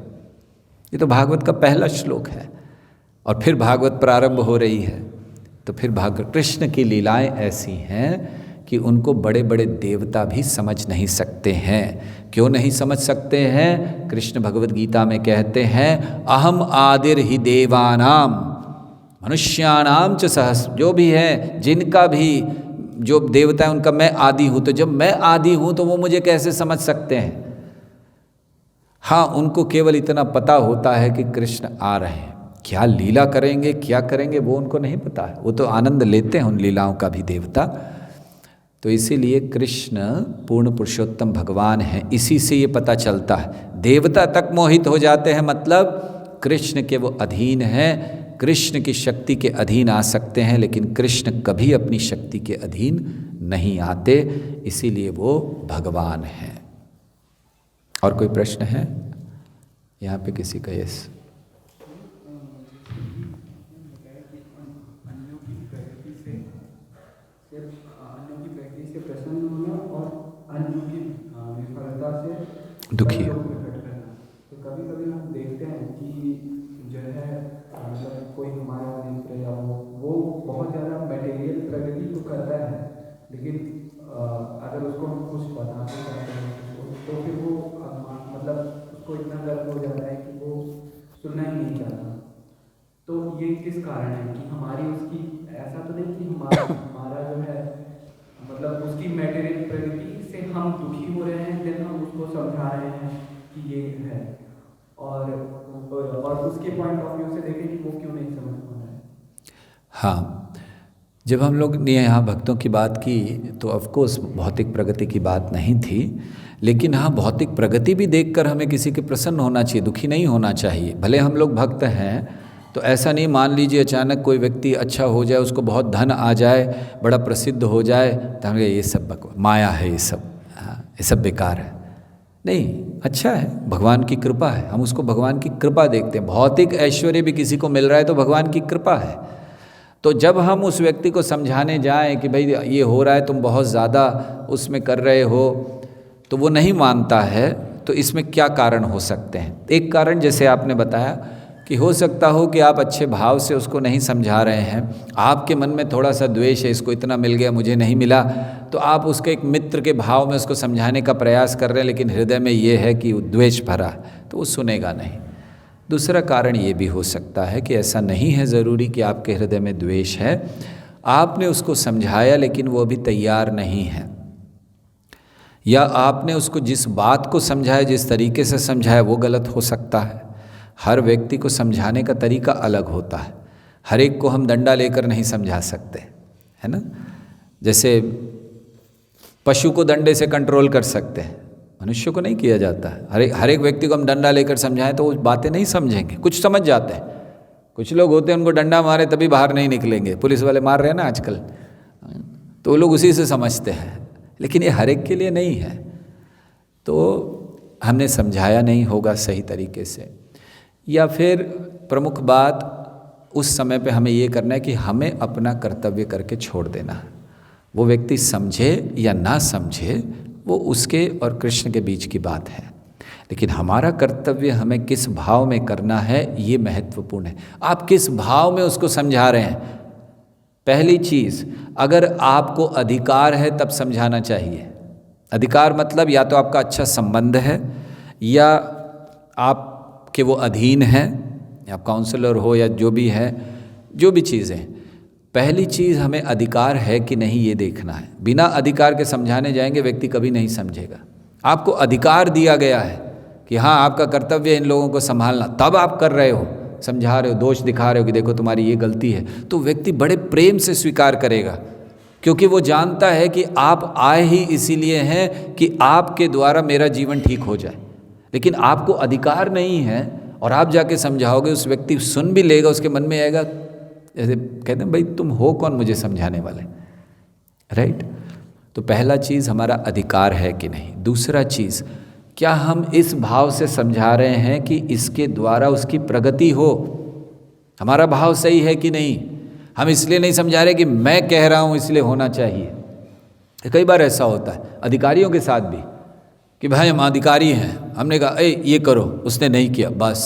ये तो भागवत का पहला श्लोक है। और फिर भागवत प्रारंभ हो रही है तो फिर कृष्ण की लीलाएं ऐसी हैं कि उनको बड़े बड़े देवता भी समझ नहीं सकते हैं। क्यों नहीं समझ सकते हैं? कृष्ण भगवद गीता में कहते हैं अहम आदिर ही देवानाम मनुष्याणाम च सहस, जो भी है जिनका भी जो देवता है उनका मैं आदि हूँ। तो जब मैं आदि हूँ तो वो मुझे कैसे समझ सकते हैं? हाँ, उनको केवल इतना पता होता है कि कृष्ण आ रहे हैं, क्या लीला करेंगे क्या करेंगे वो उनको नहीं पता है। वो तो आनंद लेते हैं उन लीलाओं का भी देवता। तो इसीलिए कृष्ण पूर्ण पुरुषोत्तम भगवान हैं। इसी से ये पता चलता है, देवता तक मोहित हो जाते हैं, मतलब कृष्ण के वो अधीन हैं, कृष्ण की शक्ति के अधीन आ सकते हैं, लेकिन कृष्ण कभी अपनी शक्ति के अधीन नहीं आते, इसीलिए वो भगवान हैं। और कोई प्रश्न है यहाँ पे किसी का? यस। दुखी हो। तो कभी कभी हम देखते हैं कि जो है मतलब कोई हमारा मित्र या वो बहुत ज़्यादा मटेरियल प्रगति तो करता है, लेकिन अगर उसको हम कुछ बताते हैं तो फिर वो मतलब उसको इतना गर्व हो जाता है कि वो सुनना ही नहीं चाहता। तो ये किस कारण है कि हमारी उसकी ऐसा तो नहीं कि हमारा जो है मतलब उसकी मटेरियल प्रगति से हम दुखी हो रहे हैं, देन हम उसको समझा रहे हैं कि ये है, और उसके पॉइंट ऑफ व्यू से देखें कि वो क्यों नहीं समझ पा रहा है। हाँ, जब हम लोग ने यहाँ भक्तों की बात की तो ऑफकोर्स भौतिक प्रगति की बात नहीं थी, लेकिन हाँ भौतिक प्रगति भी देखकर हमें किसी के प्रसन्न होना चाहिए, दुखी नहीं होना चाहिए। भले हम लोग भक्त हैं तो ऐसा नहीं, मान लीजिए अचानक कोई व्यक्ति अच्छा हो जाए, उसको बहुत धन आ जाए, बड़ा प्रसिद्ध हो जाए, तो हम ये सब माया है, ये सब ये सब बेकार है। नहीं, अच्छा है, भगवान की कृपा है, हम उसको भगवान की कृपा देखते हैं। भौतिक ऐश्वर्य भी किसी को मिल रहा है तो भगवान की कृपा है। तो जब हम उस व्यक्ति को समझाने जाएं कि भाई ये हो रहा है, तुम बहुत ज़्यादा उसमें कर रहे हो, तो वो नहीं मानता है, तो इसमें क्या कारण हो सकते हैं? एक कारण जैसे आपने बताया कि हो सकता हो कि आप अच्छे भाव से उसको नहीं समझा रहे हैं, आपके मन में थोड़ा सा द्वेष है, इसको इतना मिल गया मुझे नहीं मिला, तो आप उसके एक मित्र के भाव में उसको समझाने का प्रयास कर रहे हैं, लेकिन हृदय में ये है कि द्वेष भरा, तो वो सुनेगा नहीं। दूसरा कारण ये भी हो सकता है कि ऐसा नहीं है ज़रूरी कि आपके हृदय में द्वेष है, आपने उसको समझाया लेकिन वो अभी तैयार नहीं है, या आपने उसको जिस बात को समझाया, जिस तरीके से समझाया वो गलत हो सकता है। हर व्यक्ति को समझाने का तरीका अलग होता है, हर एक को हम डंडा लेकर नहीं समझा सकते, है ना। जैसे पशु को डंडे से कंट्रोल कर सकते हैं, मनुष्य को नहीं किया जाता है। हर एक व्यक्ति को हम डंडा लेकर समझाएं तो वो बातें नहीं समझेंगे, कुछ समझ जाते हैं। कुछ लोग होते हैं उनको डंडा मारे तभी बाहर नहीं निकलेंगे, पुलिस वाले मार रहे हैं ना आजकल, तो वो लोग उसी से समझते हैं, लेकिन ये हर एक के लिए नहीं है। तो हमने समझाया नहीं होगा सही तरीके से, या फिर प्रमुख बात उस समय पे हमें ये करना है कि हमें अपना कर्तव्य करके छोड़ देना है। वो व्यक्ति समझे या ना समझे वो उसके और कृष्ण के बीच की बात है, लेकिन हमारा कर्तव्य हमें किस भाव में करना है ये महत्वपूर्ण है। आप किस भाव में उसको समझा रहे हैं। पहली चीज़, अगर आपको अधिकार है तब समझाना चाहिए। अधिकार मतलब या तो आपका अच्छा संबंध है, या आपके वो अधीन हैं, आप काउंसलर हो या जो भी है, जो भी चीज़ें। पहली चीज़ हमें अधिकार है कि नहीं ये देखना है। बिना अधिकार के समझाने जाएंगे व्यक्ति कभी नहीं समझेगा। आपको अधिकार दिया गया है कि हाँ आपका कर्तव्य है इन लोगों को संभालना, तब आप कर रहे हो, समझा रहे हो, दोष दिखा रहे हो कि देखो तुम्हारी ये गलती है, तो व्यक्ति बड़े प्रेम से स्वीकार करेगा, क्योंकि वो जानता है कि आप आए ही इसीलिए हैं कि आपके द्वारा मेरा जीवन ठीक हो जाए। लेकिन आपको अधिकार नहीं है और आप जाके समझाओगे, उस व्यक्ति सुन भी लेगा, उसके मन में आएगा, जैसे कहते हैं भाई तुम हो कौन मुझे समझाने वाले, राइट। तो पहला चीज़ हमारा अधिकार है कि नहीं। दूसरा चीज़, क्या हम इस भाव से समझा रहे हैं कि इसके द्वारा उसकी प्रगति हो। हमारा भाव सही है कि नहीं। हम इसलिए नहीं समझा रहे कि मैं कह रहा हूँ इसलिए होना चाहिए। कई बार ऐसा होता है अधिकारियों के साथ भी कि भाई हम अधिकारी हैं, हमने कहा ए ये करो, उसने नहीं किया, बस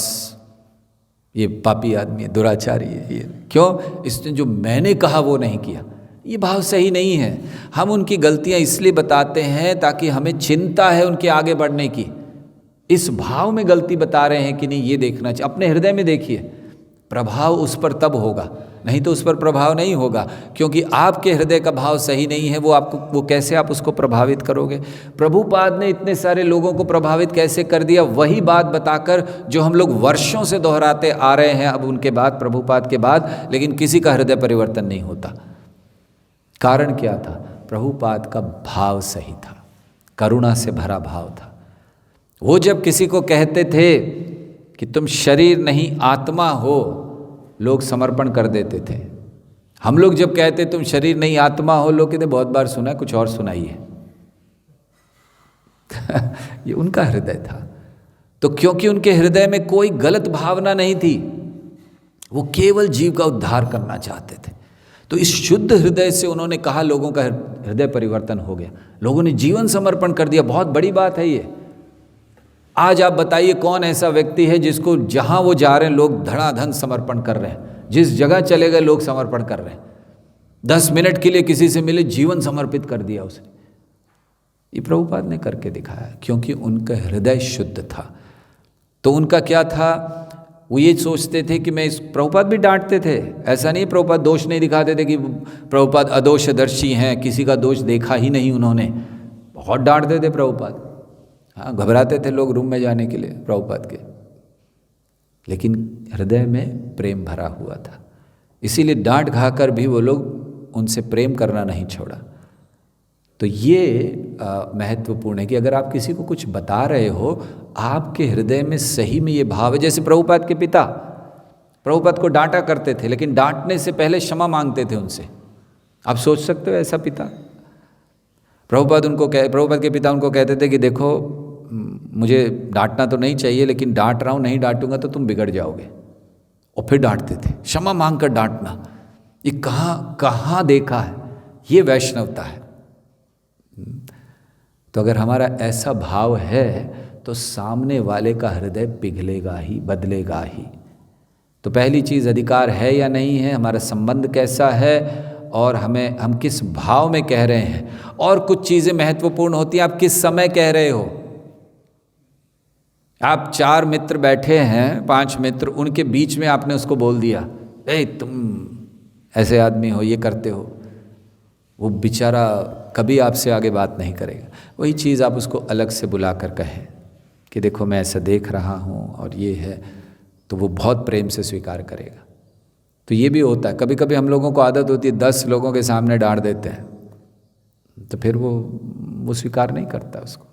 ये पापी आदमी है, दुराचारी है, ये क्यों? इसने जो मैंने कहा वो नहीं किया। ये भाव सही नहीं है। हम उनकी गलतियां इसलिए बताते हैं ताकि हमें चिंता है उनके आगे बढ़ने की। इस भाव में गलती बता रहे हैं कि नहीं, ये देखना चाहिए। अपने हृदय में देखिए, प्रभाव उस पर तब होगा, नहीं तो उस पर प्रभाव नहीं होगा, क्योंकि आपके हृदय का भाव सही नहीं है। वो कैसे आप उसको प्रभावित करोगे? प्रभुपाद ने इतने सारे लोगों को प्रभावित कैसे कर दिया? वही बात बताकर जो हम लोग वर्षों से दोहराते आ रहे हैं अब उनके बाद, प्रभुपाद के बाद, लेकिन किसी का हृदय परिवर्तन नहीं होता। कारण क्या था? प्रभुपाद का भाव सही था, करुणा से भरा भाव था। वो जब किसी को कहते थे कि तुम शरीर नहीं आत्मा हो, लोग समर्पण कर देते थे। हम लोग जब कहते तुम शरीर नहीं आत्मा हो, लोग कहते बहुत बार सुना है, कुछ और सुनाइए। ये उनका हृदय था। तो क्योंकि उनके हृदय में कोई गलत भावना नहीं थी, वो केवल जीव का उद्धार करना चाहते थे। तो इस शुद्ध हृदय से उन्होंने कहा, लोगों का हृदय परिवर्तन हो गया, लोगों ने जीवन समर्पण कर दिया। बहुत बड़ी बात है ये। आज आप बताइए कौन ऐसा व्यक्ति है जिसको जहां वो जा रहे हैं लोग धड़ाधड़ समर्पण कर रहे हैं? जिस जगह चले गए लोग समर्पण कर रहे हैं। 10 मिनट के लिए किसी से मिले, जीवन समर्पित कर दिया उसने। ये प्रभुपाद ने करके दिखाया, क्योंकि उनका हृदय शुद्ध था। तो उनका क्या था? वो ये सोचते थे कि मैं प्रभुपाद भी डांटते थे, ऐसा नहीं प्रभुपाद दोष नहीं दिखाते थे कि प्रभुपाद अदोषदर्शी हैं, किसी का दोष देखा ही नहीं उन्होंने। बहुत डांटते थे प्रभुपाद। हाँ, घबराते थे लोग रूम में जाने के लिए प्रभुपाद के, लेकिन हृदय में प्रेम भरा हुआ था। इसीलिए डांट खाकर भी वो लोग उनसे प्रेम करना नहीं छोड़ा। तो ये महत्वपूर्ण है कि अगर आप किसी को कुछ बता रहे हो, आपके हृदय में सही में ये भाव है। जैसे प्रभुपाद के पिता प्रभुपाद को डांटा करते थे, लेकिन डांटने से पहले क्षमा मांगते थे उनसे। आप सोच सकते हो ऐसा पिता? प्रभुपाद के पिता उनको कहते थे कि देखो, मुझे डांटना तो नहीं चाहिए, लेकिन डांट रहा हूँ, नहीं डांटूंगा तो तुम बिगड़ जाओगे। और फिर डांटते थे, क्षमा मांग कर डांटना। ये कहाँ देखा है? ये वैष्णवता है। तो अगर हमारा ऐसा भाव है तो सामने वाले का हृदय पिघलेगा ही, बदलेगा ही। तो पहली चीज़ अधिकार है या नहीं है, हमारा संबंध कैसा है, और हम किस भाव में कह रहे हैं। और कुछ चीज़ें महत्वपूर्ण होती हैं, आप किस समय कह रहे हो। आप 4 मित्र बैठे हैं, 5 मित्र, उनके बीच में आपने उसको बोल दिया, तुम ऐसे आदमी हो, ये करते हो, वो बेचारा कभी आपसे आगे बात नहीं करेगा। वही चीज़ आप उसको अलग से बुलाकर कहें कि देखो मैं ऐसा देख रहा हूँ और ये है, तो वो बहुत प्रेम से स्वीकार करेगा। तो ये भी होता है, कभी कभी हम लोगों को आदत होती है 10 लोगों के सामने डांट देते हैं, तो फिर वो स्वीकार नहीं करता उसको।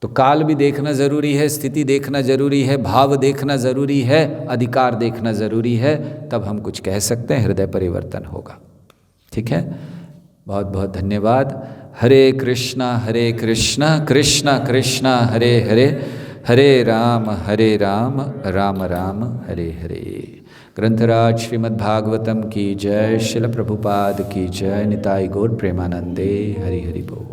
तो काल भी देखना ज़रूरी है, स्थिति देखना ज़रूरी है, भाव देखना ज़रूरी है, अधिकार देखना ज़रूरी है, तब हम कुछ कह सकते हैं, हृदय परिवर्तन होगा। ठीक है, बहुत बहुत धन्यवाद। हरे कृष्णा कृष्णा कृष्णा हरे हरे, हरे राम राम राम हरे हरे। ग्रंथराज श्रीमद्भागवतम की जय, शिल प्रभुपाद की जय, निताई गौर प्रेमानंदे, हरि हरि बोल।